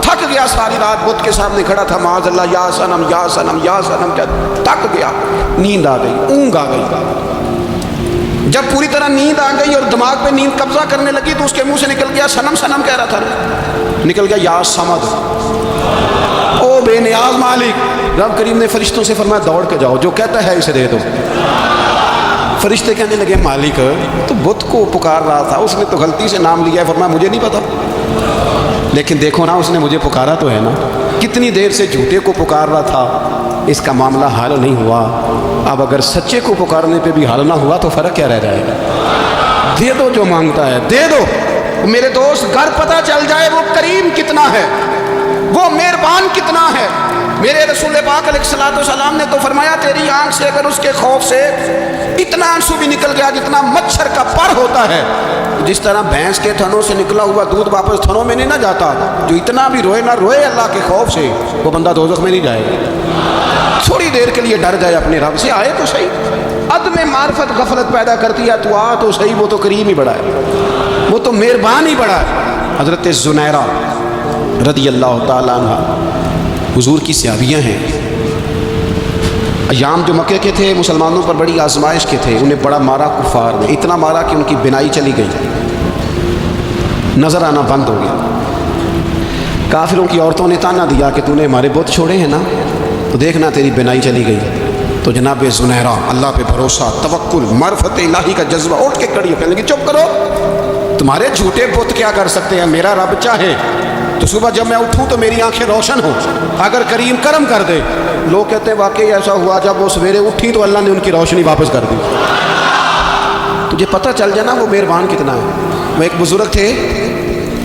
تھک گیا، ساری رات بت کے سامنے کھڑا تھا، معاذ اللہ یا صنم یا صنم یا صنم، تھک گیا، نیند آ گئی، اونگ آ گئی۔ جب پوری طرح نیند آ گئی اور دماغ پہ نیند قبضہ کرنے لگی تو اس کے منہ سے نکل گیا، صنم صنم کہہ رہا تھا، نکل گیا یا صمد، او بے نیاز مالک۔ رب کریم نے فرشتوں سے فرمایا دوڑ کے جاؤ، جو کہتا ہے اسے دے دو۔ فرشتے کہنے لگے مالک تو بت کو پکار رہا تھا، اس نے تو غلطی سے نام لیا ہے، فرمایا مجھے نہیں پتا، لیکن دیکھو نا اس نے مجھے پکارا تو ہے نا، کتنی دیر سے جھوٹے کو پکار رہا تھا، اس کا معاملہ حل نہیں ہوا، اب اگر سچے کو پکارنے پہ بھی حل نہ ہوا تو فرق کیا رہ جائے گا؟ دے دو جو مانگتا ہے، دے دو۔ میرے دوست گھر پتہ چل جائے وہ کریم کتنا ہے، وہ مہربان کتنا ہے۔ میرے رسول پاک علیہ الصلوۃ والسلام نے تو فرمایا تیری آنکھ سے اگر اس کے خوف سے اتنا آنسو بھی نکل گیا جتنا مچھر کا پر ہوتا ہے، جس طرح بھینس کے تھنوں سے نکلا ہوا دودھ واپس تھنوں میں نہیں نہ جاتا، جو اتنا بھی روئے نہ روئے اللہ کے خوف سے وہ بندہ دوزخ میں نہیں جائے گا۔ تھوڑی دیر کے لیے ڈر جائے اپنے رب سے، آئے تو صحیح۔ عدم معرفت غفلت پیدا کرتی ہے، تو آ تو صحیح، وہ تو کریم ہی بڑا ہے، وہ تو مہربان ہی بڑا ہے۔ حضرت زنیرہ رضی اللہ تعالیٰ عنہ حضور کی صحابیاں ہیں، ایام جو مکے کے تھے مسلمانوں پر بڑی آزمائش کے تھے، انہیں بڑا مارا کفار نے، اتنا مارا کہ ان کی بینائی چلی گئی، نظر آنا بند ہو گیا۔ کافروں کی عورتوں نے تانا دیا کہ تو نے ہمارے بت چھوڑے ہیں نا، تو دیکھنا تیری بینائی چلی گئی۔ تو جناب زنیرہ اللہ پہ بھروسہ، توکل، معرفت الہی کا جذبہ، اٹھ کے کھڑی ہو کہنے لگی چپ کرو، تمہارے جھوٹے بت کیا کر سکتے ہیں، میرا رب چاہے تو صبح جب میں اٹھوں تو میری آنکھیں روشن ہوں، اگر کریم کرم کر دے۔ لوگ کہتے ہیں واقعی ایسا ہوا، جب وہ سویرے اٹھی تو اللہ نے ان کی روشنی واپس کر دی۔ تجھے پتہ چل جائے نا وہ مہربان کتنا ہے۔ وہ ایک بزرگ تھے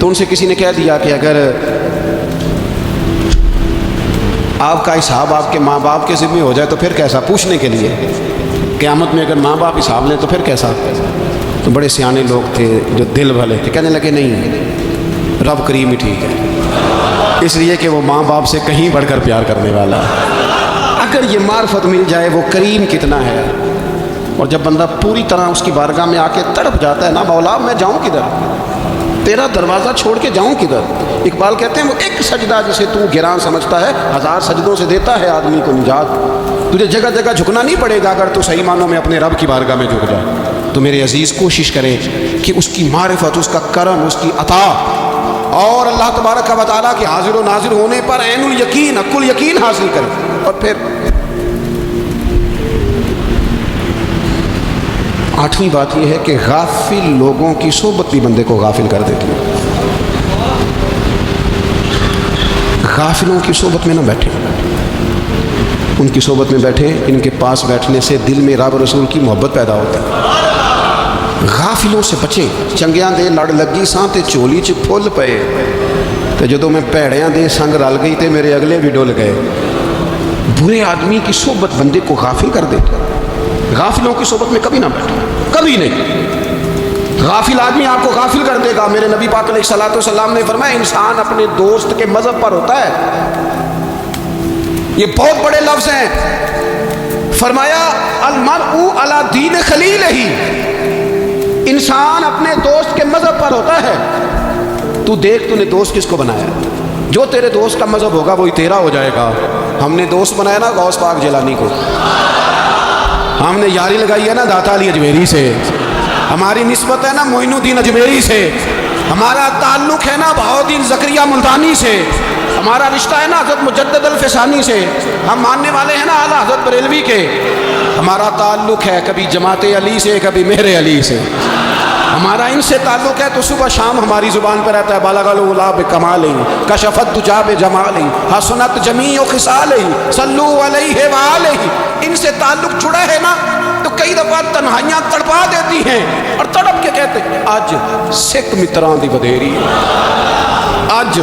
تو ان سے کسی نے کہہ دیا کہ اگر آپ کا حساب آپ کے ماں باپ کے ذمہ ہو جائے تو پھر کیسا، پوچھنے کے لیے قیامت میں اگر ماں باپ حساب لیں تو پھر کیسا۔ تو بڑے سیانے لوگ تھے جو دل والے تھے، کہنے لگے نہیں، رب کریم ہی ٹھیک ہے، اس لیے کہ وہ ماں باپ سے کہیں بڑھ کر پیار کرنے والا ہے۔ اگر یہ معرفت مل جائے وہ کریم کتنا ہے، اور جب بندہ پوری طرح اس کی بارگاہ میں آ کے تڑپ جاتا ہے نا، مولا میں جاؤں کدھر، تیرا دروازہ چھوڑ کے جاؤں کدھر۔ اقبال کہتے ہیں وہ ایک سجدہ جسے تو گراں سمجھتا ہے، 1000 سجدوں سے دیتا ہے آدمی کو نجات۔ تجھے جگہ جگہ جھکنا نہیں پڑے گا اگر تو صحیح معنوں میں اپنے رب کی بارگاہ میں جھک جائے۔ تو میرے عزیز کوشش کرے کہ اس کی معرفت، اس کا کرم، اس کی عطا اور اللہ تبارک و تعالیٰ کے حاضر و ناظر ہونے پر عین الیقین، حق الیقین حاصل کرے۔ اور پھر 8ویں بات یہ ہے کہ غافل لوگوں کی صحبت بھی بندے کو غافل کر دیتی ہے۔ غافلوں کی صحبت میں نہ بیٹھے، ان کی صحبت میں بیٹھے، ان کے پاس بیٹھنے سے دل میں رب رسول کی محبت پیدا ہوتی ہے۔ غافلوں سے بچیں۔ چنگیاں دے لڑ لگی ساں تے چولی چ پھل پئے، تے جدوں میں پیڑیاں دے سنگ رل گئی تے میرے اگلے بھی ڈول گئے۔ برے آدمی کی صحبت بندے کو غافل کر دیتی ہے۔ غافلوں کی صحبت میں کبھی نہ بیٹھے، کبھی نہیں۔ غافل آدمی آپ کو غافل کر دے گا۔ میرے نبی پاک علیہ الصلوۃ والسلام نے فرمایا انسان اپنے دوست کے مذہب پر ہوتا ہے۔ یہ بہت بڑے لفظ ہیں۔ فرمایا المرء علی دین خلیلہ، انسان اپنے دوست کے مذہب پر ہوتا ہے۔ تو دیکھ تو نے دوست کس کو بنایا، جو تیرے دوست کا مذہب ہوگا وہی تیرا ہو جائے گا۔ ہم نے دوست بنایا نا غوث پاک جیلانی کو، ہم نے یاری لگائی ہے نا داتا علی اجمیری سے، ہماری نسبت ہے نا معین الدین اجمیری سے، ہمارا تعلق ہے نا بہاؤالدین زکریا ملتانی سے، ہمارا رشتہ ہے نا حضرت مجدد الفسانی سے، ہم ماننے والے ہیں نا اعلیٰ حضرت بریلوی کے، ہمارا تعلق ہے کبھی جماعت علی سے کبھی مہر علی سے، ہمارا ان سے تعلق ہے تو صبح شام ہماری زبان پر رہتا ہے بالغ العلا بکمال کشفت الدجا بجمال حسنت جمیع خصال صلو علیہ وآلہ، ان سے تعلق جڑا ہے نا تو کئی دفعہ تنہائیاں تڑپا دیتی ہیں اور تڑپ کے کہتے ہیں اج سکھ متراں دی بدھیری، اج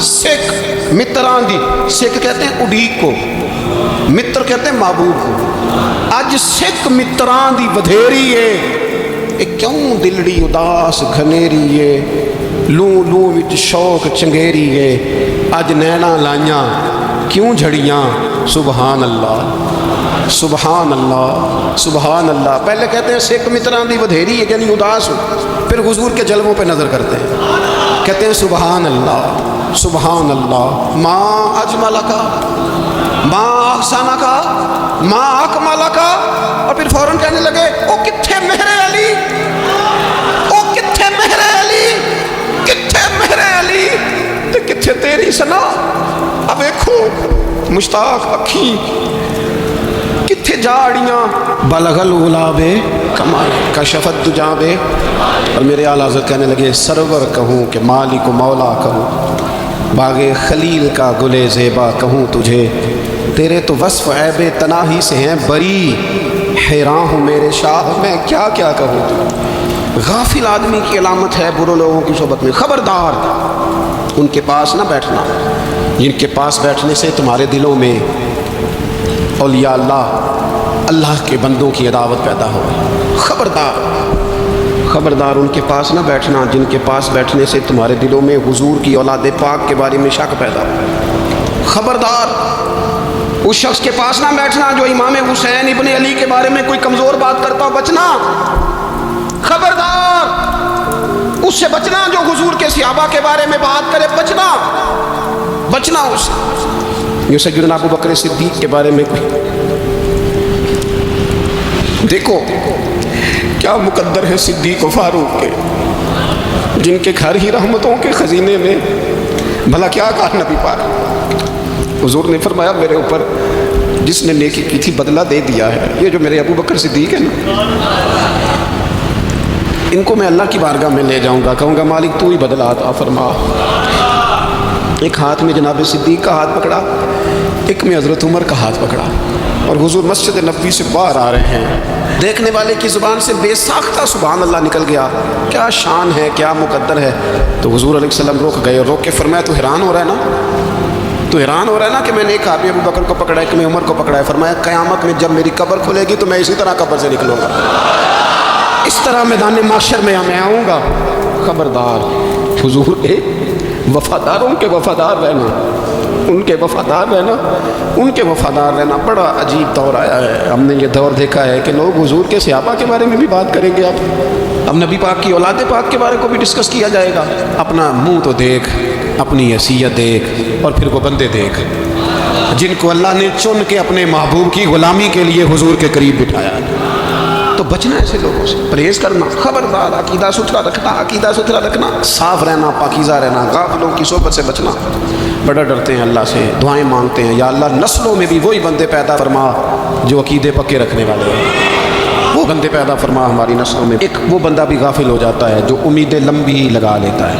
سکھ متراں دی، سکھ کہتے ہیں اڈیق کو، متر کہتے ہیں محبوب کو، اج سکھ متراں دی بدھیری ہے، کیوں دلڑی اداس گھنیری ہے، لوں لوں وچ شوق چنگیری ہے، اج نینا لائیاں کیوں جھڑیاں، سبحان اللہ سبحان اللہ سبحان اللہ۔ پہلے کہتے ہیں سکھ متراں دی ودھیری ہے یعنی اداس ہو، پھر حضور کے جلووں پہ نظر کرتے ہیں، کہتے ہیں سبحان اللہ سبحان اللہ، ما اجملکا ما احسنکا ما اکملکا، اور پھر فوراً کہنے لگے او کتھے مہر علی، او کتھے مہر علی، کتھے مہر علی تے کتھے تیری سنا، اب دیکھو مشتاق اکھی کتھے جاڑیاں بلغ العلا بے کمال کشفت الدجا بے، اور میرے اعلیٰ حضرت کہنے لگے سرور کہوں کہ مالک و مولا کہوں، باغ خلیل کا گلے زیبا کہوں تجھے، تیرے تو وصف عیب تناہی سے ہیں بری، حیران ہوں میرے شاہ میں کیا کیا کہوں تجھے۔ غافل آدمی کی علامت ہے برے لوگوں کی صحبت میں، خبردار ان کے پاس نہ بیٹھنا، جن کے پاس بیٹھنے سے تمہارے دلوں میں اولیاء اللہ کے بندوں کی عداوت پیدا ہو، خبردار خبردار ان کے پاس نہ بیٹھنا جن کے پاس بیٹھنے سے تمہارے دلوں میں حضور کی اولاد پاک کے بارے میں شک پیدا ہو، خبردار اس شخص کے پاس نہ بیٹھنا جو امام حسین ابن علی کے بارے میں کوئی کمزور بات کرتا ہو، بچنا، خبردار اس سے بچنا جو حضور کے صحابہ کے بارے میں بات کرے، بچنا اس سے۔ یہ سیدنا ابو بکر صدیق کے بارے میں دیکھو کیا مقدر ہے صدیق و فاروق کے، جن کے گھر ہی رحمتوں کے خزینے میں، بھلا کیا کہا نبی پاک، حضور نے فرمایا میرے اوپر جس نے نیکی کی تھی بدلہ دے دیا ہے، یہ جو میرے ابو بکر صدیق ہے نا، ان کو میں اللہ کی بارگاہ میں لے جاؤں گا، کہوں گا مالک تو ہی بدلہ عطا فرما۔ ایک ہاتھ میں جناب صدیق کا ہاتھ پکڑا، ایک میں حضرت عمر کا ہاتھ پکڑا، اور حضور مسجد نبوی سے باہر آ رہے ہیں، دیکھنے والے کی زبان سے بے ساختہ سبحان اللہ نکل گیا، کیا شان ہے کیا مقدر ہے۔ تو حضور علیہ السلام روک گئے اور روک کے فرمایا تو حیران ہو رہا ہے نا، تو حیران ہو رہا ہے نا کہ میں نے ایک ہاتھ میں ابو بکر کو پکڑا ایک میں عمر کو پکڑا ہے، فرمایا قیامت میں جب میری قبر کھلے گی تو میں اسی طرح قبر سے نکلوں گا، اس طرح میدان محشر میں آؤں گا۔ خبردار حضور کے وفاداروں کے وفادار رہنا، ان کے وفادار رہنا، ان کے وفادار رہنا۔ بڑا عجیب دور آیا ہے، ہم نے یہ دور دیکھا ہے کہ لوگ حضور کے صحابہ کے بارے میں بھی بات کریں گے، اب نبی پاک کی اولاد پاک کے بارے کو بھی ڈسکس کیا جائے گا۔ اپنا منہ تو دیکھ، اپنی حیثیت دیکھ، اور پھر وہ بندے دیکھ جن کو اللہ نے چن کے اپنے محبوب کی غلامی کے لیے حضور کے قریب بٹھایا، تو بچنا ایسے لوگوں سے، پرہیز کرنا، خبردار عقیدہ ستھرا رکھنا، عقیدہ ستھرا رکھنا، صاف رہنا، پاکیزہ رہنا، غافلوں کی صحبت سے بچنا۔ بڑا ڈرتے ہیں اللہ سے، دعائیں مانگتے ہیں یا اللہ نسلوں میں بھی وہی بندے پیدا فرما جو عقیدے پکے رکھنے والے ہیں، وہ بندے پیدا فرما ہماری نسلوں میں۔ ایک وہ بندہ بھی غافل ہو جاتا ہے جو امیدیں لمبی لگا لیتا ہے،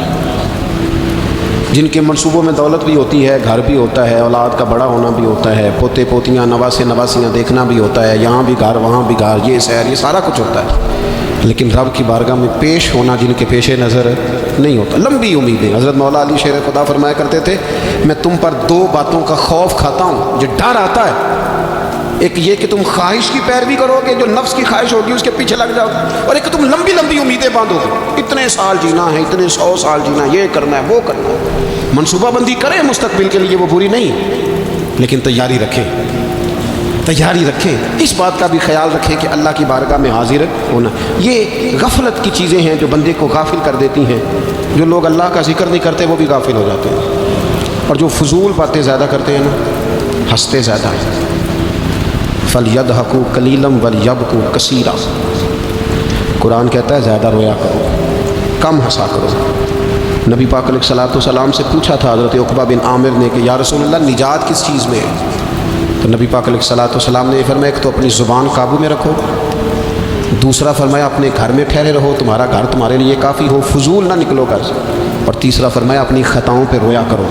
جن کے منصوبوں میں دولت بھی ہوتی ہے، گھر بھی ہوتا ہے، اولاد کا بڑا ہونا بھی ہوتا ہے، پوتے پوتیاں نواسے نواسیاں دیکھنا بھی ہوتا ہے، یہاں بھی گھر وہاں بھی گھر، یہ سیر، یہ سارا کچھ ہوتا ہے، لیکن رب کی بارگاہ میں پیش ہونا جن کے پیش نظر نہیں ہوتا، لمبی امیدیں۔ حضرت مولا علی شیر خدا فرمایا کرتے تھے میں تم پر دو باتوں کا خوف کھاتا ہوں، جو ڈر آتا ہے، ایک یہ کہ تم خواہش کی پیروی کرو گے، جو نفس کی خواہش ہوگی اس کے پیچھے لگ جاؤ، اور ایک کہ تم لمبی لمبی امیدیں باندھو گے، اتنے سال جینا ہے، اتنے 100 سال جینا، یہ کرنا ہے وہ کرنا ہے۔ منصوبہ بندی کریں مستقبل کے لیے، وہ بری نہیں، لیکن تیاری رکھیں، تیاری رکھیں، اس بات کا بھی خیال رکھیں کہ اللہ کی بارگاہ میں حاضر ہونا۔ یہ غفلت کی چیزیں ہیں جو بندے کو غافل کر دیتی ہیں، جو لوگ اللہ کا ذکر نہیں کرتے وہ بھی غافل ہو جاتے ہیں، اور جو فضول باتیں زیادہ کرتے ہیں نا، ہنستے زیادہ ہیں۔ فَلْيَضْحَكُوا قَلِيلًا وَلْيَبْكُوا كَثِيرًا، قرآن کہتا ہے زیادہ رویا کرو، کم ہنسا کرو۔ نبی پاک علیہ الصلوۃ والسلام سے پوچھا تھا حضرت عقبہ بن عامر نے کہ یا رسول اللہ نجات کس چیز میں ہے؟ تو نبی پاک علیہ الصلوۃ والسلام نے فرمایا ایک تو اپنی زبان قابو میں رکھو، دوسرا فرمایا اپنے گھر میں ٹھہرے رہو، تمہارا گھر تمہارے لیے کافی ہو، فضول نہ نکلو گھر سے، اور تیسرا فرمایا اپنی خطاؤں پہ رویا کرو۔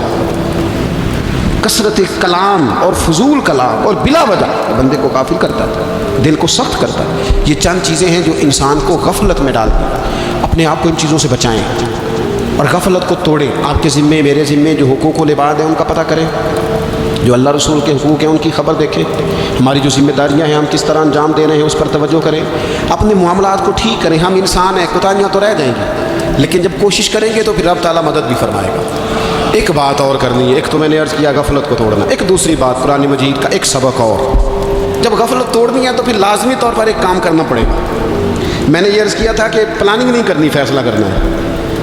کثرت کلام اور فضول کلام اور بلا وجہ بندے کو غافل کرتا ہے، دل کو سخت کرتا ہے۔ یہ چند چیزیں ہیں جو انسان کو غفلت میں ڈالتی ہیں۔ اپنے آپ کو ان چیزوں سے بچائیں اور غفلت کو توڑیں۔ آپ کے ذمے، میرے ذمے جو حقوق و العباد ہیں ان کا پتہ کریں، جو اللہ رسول کے حقوق ہیں ان کی خبر دیکھیں، ہماری جو ذمہ داریاں ہیں ہم کس طرح انجام دے رہے ہیں اس پر توجہ کریں، اپنے معاملات کو ٹھیک کریں۔ ہم انسان ہیں، کوتاہیاں تو رہ جائیں گی، لیکن جب کوشش کریں گے تو پھر رب تعالیٰ مدد بھی فرمائے گا۔ ایک بات اور کرنی ہے، ایک تو میں نے عرض کیا غفلت کو توڑنا، ایک دوسری بات قرآن مجید کا ایک سبق اور، جب غفلت توڑنی ہے تو پھر لازمی طور پر ایک کام کرنا پڑے گا۔ میں نے یہ عرض کیا تھا کہ پلاننگ نہیں کرنی، فیصلہ کرنا ہے۔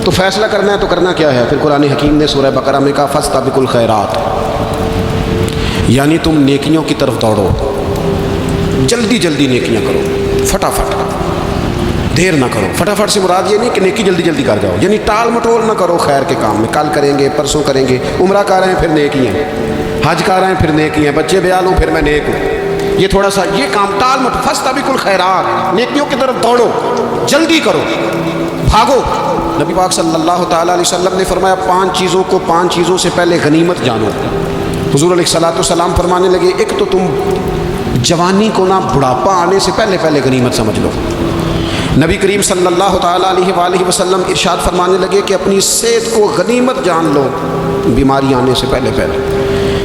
تو فیصلہ کرنا ہے تو کرنا کیا ہے؟ پھر قرآن حکیم نے سورہ بقرہ میں کہا فاستبقوا الخیرات، یعنی تم نیکیوں کی طرف دوڑو، جلدی جلدی نیکیاں کرو، فٹافٹ، دیر نہ کرو۔ فٹافٹ سے مراد یہ نہیں کہ نیکی جلدی جلدی کر جاؤ، یعنی ٹال مٹول نہ کرو خیر کے کام میں، کل کریں گے، پرسوں کریں گے، عمرہ کر رہے ہیں پھر نیکی ہیں، حج کر رہے ہیں پھر نیکی ہیں، بچے بیال ہوں پھر میں نیک ہوں۔ یہ تھوڑا سا یہ کام ٹال مٹول، فاستبقوا الخیرات، نیکیوں کی طرف دوڑو، جلدی کرو، بھاگو۔ نبی پاک صلی اللہ تعالیٰ علیہ وسلم نے فرمایا پانچ چیزوں سے پہلے غنیمت جانو۔ حضور علیہ الصلوۃ والسلام فرمانے لگے ایک تو تم جوانی کو نہ بڑھاپا آنے سے پہلے پہلے غنیمت سمجھ لو۔ نبی کریم صلی اللہ تعالیٰ علیہ وآلہ وسلم ارشاد فرمانے لگے کہ اپنی صحت کو غنیمت جان لو، بیماری آنے سے پہلے پہلے۔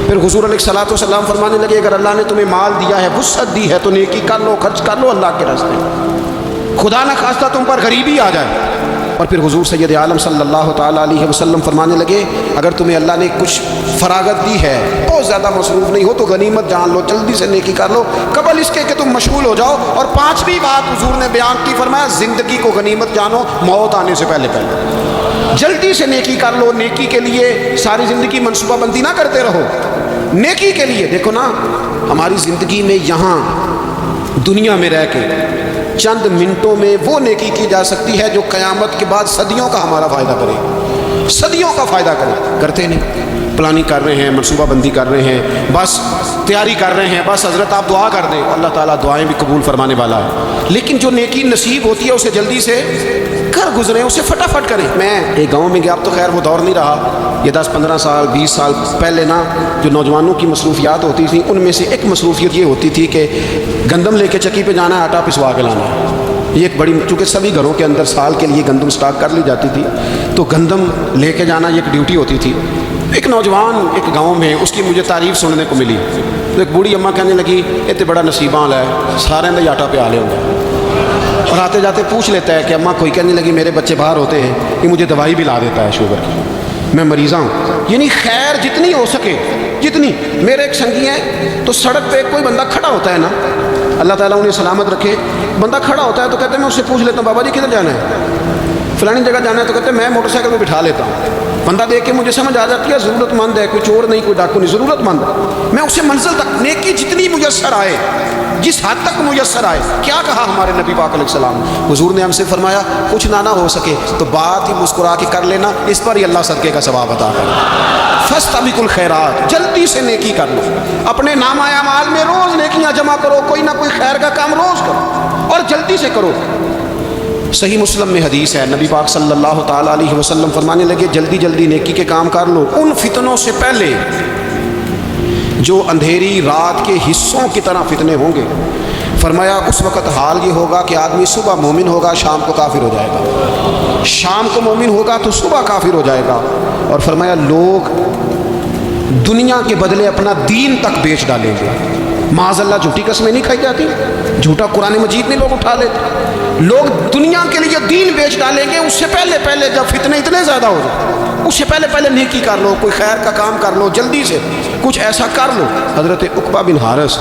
پھر حضور علیہ الصلوۃ والسلام فرمانے لگے اگر اللہ نے تمہیں مال دیا ہے، وسعت دی ہے، تو نیکی کر لو، خرچ کر لو اللہ کے راستے میں، خدا نہ خواستہ تم پر غریبی آ جائے۔ اور پھر حضور سید عالم صلی اللہ تعالیٰ علیہ وسلم فرمانے لگے اگر تمہیں اللہ نے کچھ فراغت دی ہے، بہت زیادہ مصروف نہیں ہو، تو غنیمت جان لو، جلدی سے نیکی کر لو قبل اس کے کہ تم مشغول ہو جاؤ۔ اور پانچویں بات حضور نے بیان کی، فرمایا زندگی کو غنیمت جانو، موت آنے سے پہلے پہلے جلدی سے نیکی کر لو۔ نیکی کے لیے ساری زندگی منصوبہ بندی نہ کرتے رہو، نیکی کے لیے دیکھو نا، ہماری زندگی میں یہاں دنیا میں رہ کے چند منٹوں میں وہ نیکی کی جا سکتی ہے جو قیامت کے بعد صدیوں کا ہمارا فائدہ کرے، صدیوں کا فائدہ کرے۔ کرتے نہیں، پلاننگ کر رہے ہیں، منصوبہ بندی کر رہے ہیں، بس تیاری کر رہے ہیں، بس حضرت آپ دعا کر دیں، اللہ تعالیٰ دعائیں بھی قبول فرمانے والا ہے۔ لیکن جو نیکی نصیب ہوتی ہے اسے جلدی سے کر گزریں، اسے فٹافٹ کریں۔ میں ایک گاؤں میں گیا، اب تو خیر وہ دور نہیں رہا، یہ 10-15 سال 20 سال پہلے نا جو نوجوانوں کی مصروفیات ہوتی تھیں ان میں سے ایک مصروفیت یہ ہوتی تھی کہ گندم لے کے چکی پہ جانا ہے، آٹا پسوا کے لانا ہے۔ یہ ایک بڑی، چونکہ سبھی گھروں کے اندر سال کے لیے گندم سٹاک کر لی جاتی تھی، تو گندم لے کے جانا یہ ایک ڈیوٹی ہوتی تھی۔ ایک نوجوان ایک گاؤں میں، اس کی مجھے تعریف سننے کو ملی، تو ایک بوڑھی اماں کہنے لگی اتنے بڑا نصیبہ والا ہے، سارے اندر آٹا پہ آ لے ہوگا، اور آتے جاتے پوچھ لیتا ہے کہ اماں کوئی، کہنے لگی میرے بچے باہر ہوتے ہیں، یہ مجھے دوائی بھی لا دیتا ہے شوگر کی، میں مریضہ ہوں۔ یعنی خیر جتنی ہو سکے، جتنی۔ میرے ایک سنگی ہیں، تو سڑک پہ کوئی بندہ کھڑا ہوتا ہے نا، اللہ تعالیٰ انہیں سلامت رکھے، بندہ کھڑا ہوتا ہے تو کہتے ہیں میں اس سے پوچھ لیتا ہوں بابا جی کدھر جانا ہے، فلانی جگہ جانا ہے، تو کہتے ہیں میں موٹر سائیکل پہ بٹھا لیتا ہوں۔ بندہ دیکھ کے مجھے سمجھ آ جاتی ہے ضرورت مند ہے، کوئی چور نہیں، کوئی ڈاکو نہیں، ضرورت مند ہے، میں اسے منزل تک نیکی جتنی میسر آئے، جس حد تک میسر آئے۔ کیا کہا ہمارے نبی پاک علیہ السلام، حضور نے ہم سے فرمایا کچھ نہ ہو سکے تو بات ہی مسکرا کے کر لینا، اس پر ہی اللہ صدقے کا ثواب عطا کرے۔ فاستبقوا الخیرات، جلدی سے نیکی کر لو، اپنے نامہ اعمال میں روز نیکیاں جمع کرو، کوئی نہ کوئی خیر کا کام روز کرو اور جلدی سے کرو۔ صحیح مسلم میں حدیث ہے، نبی پاک صلی اللہ تعالیٰ علیہ وسلم فرمانے لگے جلدی جلدی نیکی کے کام کر لو ان فتنوں سے پہلے جو اندھیری رات کے حصوں کی طرح فتنے ہوں گے۔ فرمایا اس وقت حال یہ ہوگا کہ آدمی صبح مومن ہوگا، شام کو کافر ہو جائے گا، شام کو مومن ہوگا تو صبح کافر ہو جائے گا۔ اور فرمایا لوگ دنیا کے بدلے اپنا دین تک بیچ ڈالیں گے۔ معاذ اللہ جھوٹی قسمیں نہیں کھائی جاتی، جھوٹا قرآن مجید نہیں لوگ اٹھا لیتے، لوگ دنیا کے لیے دین بیچ ڈالیں گے۔ اس سے پہلے پہلے جب فتنے اتنے زیادہ ہو جائیں، اس سے پہلے پہلے نیکی کر لو، کوئی خیر کا کام کر لو، جلدی سے کچھ ایسا کر لو۔ حضرت عقبہ بن حارث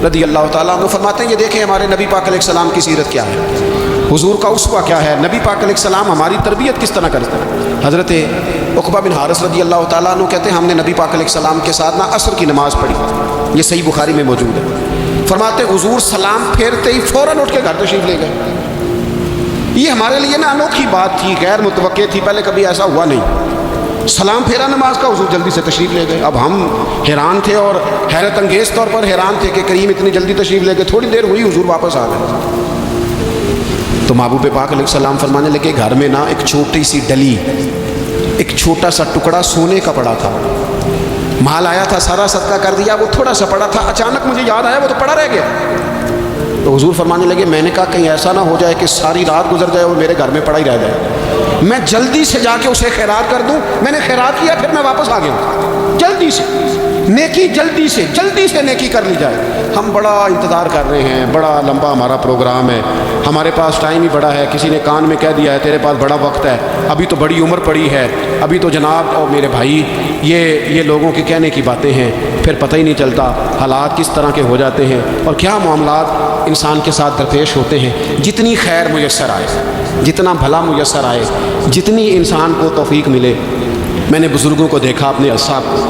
رضی اللہ تعالیٰ عنہ فرماتے ہیں یہ دیکھیں ہمارے نبی پاک علیہ السلام کی سیرت کیا ہے، حضور کا اسوہ کیا ہے، نبی پاک علیہ السلام ہماری تربیت کس طرح کرتے ہیں۔ حضرت عقبہ بن حارث رضی اللہ تعالیٰ عنہ کہتے ہیں ہم نے نبی پاک علیہ السلام کے ساتھ نا عصر کی نماز پڑھی، یہ صحیح بخاری میں موجود ہے۔ فرماتے حضور سلام پھیرتے ہی فوراً اٹھ کے گھر تشریف لے گئے، یہ ہمارے لیے نا انوکھی بات تھی، غیر متوقع تھی، پہلے کبھی ایسا ہوا نہیں۔ سلام پھیرا نماز کا، حضور جلدی سے تشریف لے گئے۔ اب ہم حیران تھے اور حیرت انگیز طور پر حیران تھے کہ کریم اتنی جلدی تشریف لے گئے۔ تھوڑی دیر ہوئی حضور واپس آ گئے تو محبوب پاک علیہ السلام فرمانے لگے گھر میں نا ایک چھوٹی سی ڈلی، ایک چھوٹا سا ٹکڑا سونے کا پڑا تھا، مال آیا تھا سارا صدقہ کر دیا، وہ تھوڑا سا پڑا تھا، اچانک مجھے یاد آیا وہ تو پڑا رہ گیا۔ تو حضور فرمانے لگے میں نے کہا کہیں ایسا نہ ہو جائے کہ ساری رات گزر جائے اور میرے گھر میں پڑا ہی رہ جائے، میں جلدی سے جا کے اسے خیرات کر دوں۔ میں نے خیرات کیا پھر میں واپس آ گیا ہوں، جلدی سے نیکی، جلدی سے نیکی کر لی جائے۔ ہم بڑا انتظار کر رہے ہیں، بڑا لمبا ہمارا پروگرام ہے، ہمارے پاس ٹائم ہی بڑا ہے، کسی نے کان میں کہہ دیا ہے تیرے پاس بڑا وقت ہے، ابھی تو بڑی عمر پڑی ہے، ابھی تو جناب اور میرے بھائی یہ لوگوں کے کہنے کی باتیں ہیں، پھر پتہ ہی نہیں چلتا حالات کس طرح کے ہو جاتے ہیں اور کیا معاملات انسان کے ساتھ درپیش ہوتے ہیں۔ جتنی خیر میسر آئے، جتنا بھلا میسر آئے، جتنی انسان کو توفیق ملے۔ میں نے بزرگوں کو دیکھا اپنے اصحاب کو،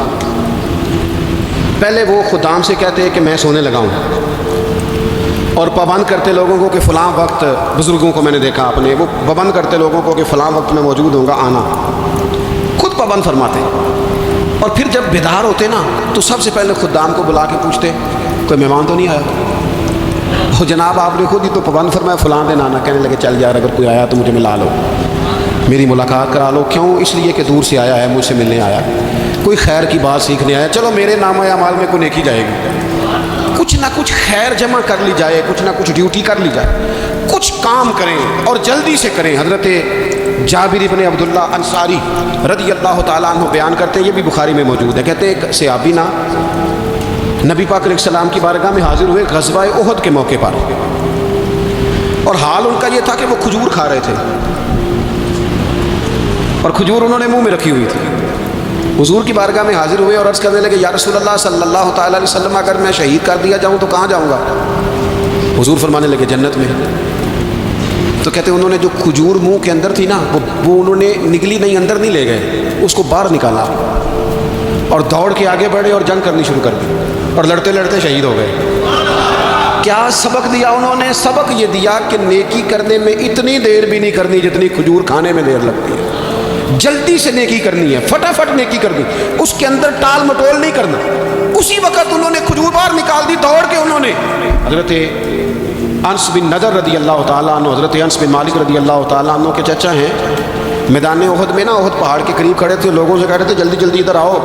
پہلے وہ خدام سے کہتے ہیں کہ میں سونے لگا ہوں، اور پابند کرتے لوگوں کو کہ فلاں وقت، بزرگوں کو میں نے دیکھا اپنے، وہ پابند کرتے لوگوں کو کہ فلاں وقت میں موجود ہوں گا آنا، خود پابند فرماتے۔ اور پھر جب بیدار ہوتے نا تو سب سے پہلے خدام کو بلا کے پوچھتے کوئی مہمان تو نہیں آیا؟ وہ جناب آپ نے خود ہی تو پابند فرمایا فلاں دن آنا۔ کہنے لگے چل یار اگر کوئی آیا تو مجھے ملا لو، میری ملاقات کرا لو۔ کیوں؟ اس لیے کہ دور سے آیا ہے، مجھ سے ملنے آیا، کوئی خیر کی بات سیکھنے آیا، چلو میرے نام اعمال میں کوئی نیکی جائے گی، کچھ نہ کچھ خیر جمع کر لی جائے، کچھ نہ کچھ ڈیوٹی کر لی جائے، کچھ کام کریں اور جلدی سے کریں۔ حضرت جابر بن عبداللہ انصاری رضی اللہ تعالیٰ عنہ بیان کرتے ہیں، یہ بھی بخاری میں موجود ہے، کہتے ہیں ایک صحابی نا نبی پاک علیہ السلام کی بارگاہ میں حاضر ہوئے غزوہ احد کے موقع پر، اور حال ان کا یہ تھا کہ وہ کھجور کھا رہے تھے اور کھجور انہوں نے منہ میں رکھی ہوئی تھی۔ حضور کی بارگاہ میں حاضر ہوئے اور عرض کرنے لگے یا رسول اللہ صلی اللہ تعالیٰ علیہ وسلم اگر میں شہید کر دیا جاؤں تو کہاں جاؤں گا؟ حضور فرمانے لگے جنت میں۔ تو کہتے ہیں انہوں نے جو کھجور منہ کے اندر تھی نا وہ انہوں نے نگلی نہیں، اندر نہیں لے گئے، اس کو باہر نکالا اور دوڑ کے آگے بڑھے اور جنگ کرنی شروع کر دی اور لڑتے لڑتے شہید ہو گئے۔ کیا سبق دیا انہوں نے؟ سبق یہ دیا کہ نیکی کرنے میں اتنی دیر بھی نہیں کرنی جتنی کھجور کھانے میں دیر لگتی ہے، جلدی سے نیکی کرنی ہے، فٹافٹ نیکی کرنی، اس کے اندر ٹال مٹول نہیں کرنا۔ اسی وقت انہوں نے کھجور باہر نکال دی، دوڑ کے انہوں نے حضرت انس بن نضر رضی اللہ تعالیٰ عنہ، حضرت انس بن مالک رضی اللہ تعالیٰ عنہ کے چچا ہیں، میدان احد میں نا احد پہاڑ کے قریب کھڑے تھے، لوگوں سے کہہ رہے تھے جلدی جلدی ادھر آؤ،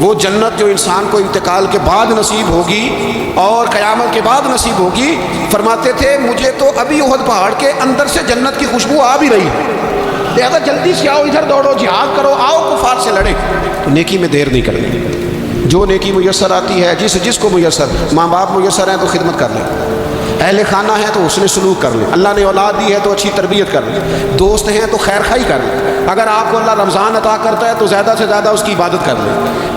وہ جنت جو انسان کو انتقال کے بعد نصیب ہوگی اور قیامت کے بعد نصیب ہوگی، فرماتے تھے مجھے تو ابھی احد پہاڑ کے اندر سے جنت کی خوشبو آ بھی رہی ہے، لہذا جلدی سے آؤ، ادھر دوڑو، جہاد کرو، آؤ کفار سے لڑے۔ تو نیکی میں دیر نہیں کرنی، جو نیکی میسر آتی ہے، جس کو میسر، ماں باپ میسر ہیں تو خدمت کر لیں، اہل خانہ ہیں تو حسن سلوک کر لیں، اللہ نے اولاد دی ہے تو اچھی تربیت کر لیں، دوست ہیں تو خیر خواہی کر لیں، اگر آپ کو اللہ رمضان عطا کرتا ہے تو زیادہ سے زیادہ اس کی عبادت کر لیں،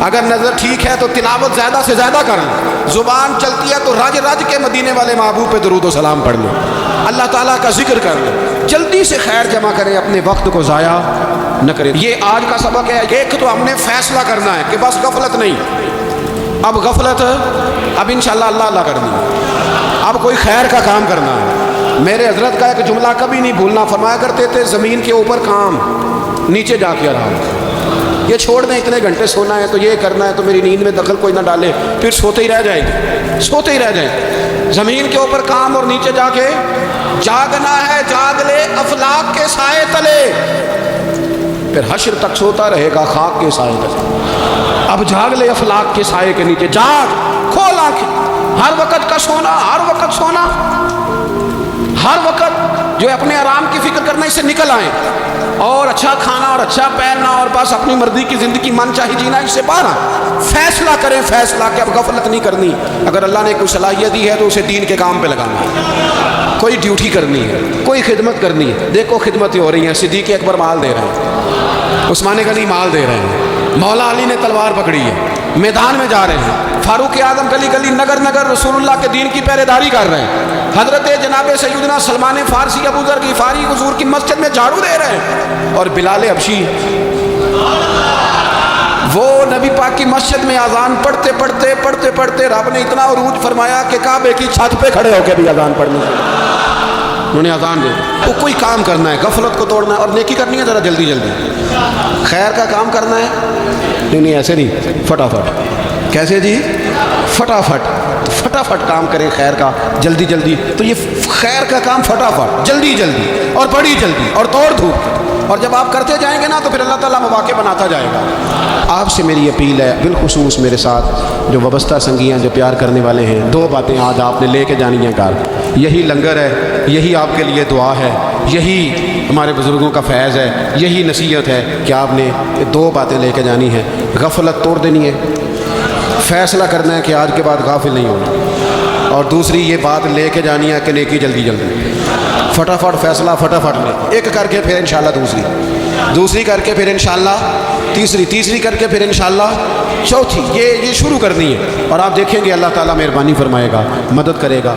اگر نظر ٹھیک ہے تو تلاوت زیادہ سے زیادہ کر لیں، زبان چلتی ہے تو رج رج کے مدینے والے محبوب پہ درود و سلام پڑھ لیں، اللہ تعالیٰ کا ذکر کر لیں، جلدی سے خیر جمع کریں، اپنے وقت کو ضائع نہ کریں۔ یہ آج کا سبق ہے۔ ایک تو ہم نے فیصلہ کرنا ہے کہ بس غفلت نہیں، اب غفلت اب انشاءاللہ اللہ کر دیں، اب کوئی خیر کا کام کرنا ہے۔ میرے حضرت کا ایک جملہ کبھی نہیں بھولنا، فرمایا کرتے تھے زمین کے اوپر کام، نیچے جا کے آرام، یہ چھوڑ دیں اتنے گھنٹے سونا ہے تو یہ کرنا ہے تو میری نیند میں دخل کوئی نہ ڈالے، پھر سوتے ہی رہ جائیں گے، سوتے ہی رہ جائیں۔ زمین کے اوپر کام اور نیچے جا کے جاگنا ہے، جاگ لے افلاک کے سائے تلے، پھر حشر تک سوتا رہے گا خاک کے سائے تلے۔ اب جاگ لے افلاک کے سائے کے نیچے، جاگ، کھول آنکھیں، ہر وقت کا سونا، ہر وقت سونا، ہر وقت جو اپنے آرام کی فکر کرنا، اس سے نکل آئیں اور اچھا کھانا اور اچھا پہننا اور بس اپنی مرضی کی زندگی من چاہی جینا، اس سے باہر آئیں، فیصلہ کریں، فیصلہ کہ اب غفلت نہیں کرنی، اگر اللہ نے کوئی صلاحیت دی ہے تو اسے دین کے کام پہ لگانا ہے، کوئی ڈیوٹی کرنی ہے، کوئی خدمت کرنی ہے۔ دیکھو خدمتیں ہو رہی ہیں، صدیق اکبر مال دے رہے ہیں، عثمان غنی مال دے رہے ہیں، مولا علی نے تلوار پکڑی ہے، میدان میں جا رہے ہیں، فاروق اعظم گلی گلی نگر نگر رسول اللہ کے دین کی پہرے داری کر رہے ہیں، حضرت جناب سیدنا سلمان فارسی ابو ذر غفاری حضور کی مسجد میں جھاڑو دے رہے ہیں، اور بلال حبشی وہ نبی پاک کی مسجد میں اذان پڑھتے پڑھتے پڑھتے پڑھتے رب نے اتنا عروج فرمایا کہ کعبے کی چھت پہ کھڑے ہو کے بھی اذان پڑھنی، انہوں نے اذان دے وہ کوئی کام کرنا ہے، غفلت کو توڑنا ہے اور نیکی کرنی ہے ذرا جلدی جلدی، خیر کا کام کرنا ہے، نہیں ایسے نہیں، فٹافٹ، کیسے جی؟ فٹافٹ کام کریں خیر کا جلدی جلدی، تو یہ خیر کا کام فٹافٹ جلدی جلدی اور بڑی جلدی اور توڑ دھوپ، اور جب آپ کرتے جائیں گے نا تو پھر اللہ تعالیٰ مواقع بناتا جائے گا۔ آپ سے میری اپیل ہے، بالخصوص میرے ساتھ جو وابستہ سنگیاں جو پیار کرنے والے ہیں، دو باتیں آج آپ نے لے کے جانی ہیں گھر، یہی لنگر ہے، یہی آپ کے لیے دعا ہے، یہی ہمارے بزرگوں کا فیض ہے، یہی نصیحت ہے کہ آپ نے یہ دو باتیں لے کے جانی ہیں، غفلت توڑ دینی ہے، فیصلہ کرنا ہے کہ آج کے بعد غافل نہیں ہونا، اور دوسری یہ بات لے کے جانی ہے کہ نیکی جلدی جلدی، فٹافٹ فیصلہ، فٹافٹ میں ایک کر کے پھر انشاءاللہ دوسری کر کے پھر انشاءاللہ تیسری کر کے پھر انشاءاللہ چوتھی، یہ شروع کرنی ہے، اور آپ دیکھیں گے اللہ تعالیٰ مہربانی فرمائے گا، مدد کرے گا۔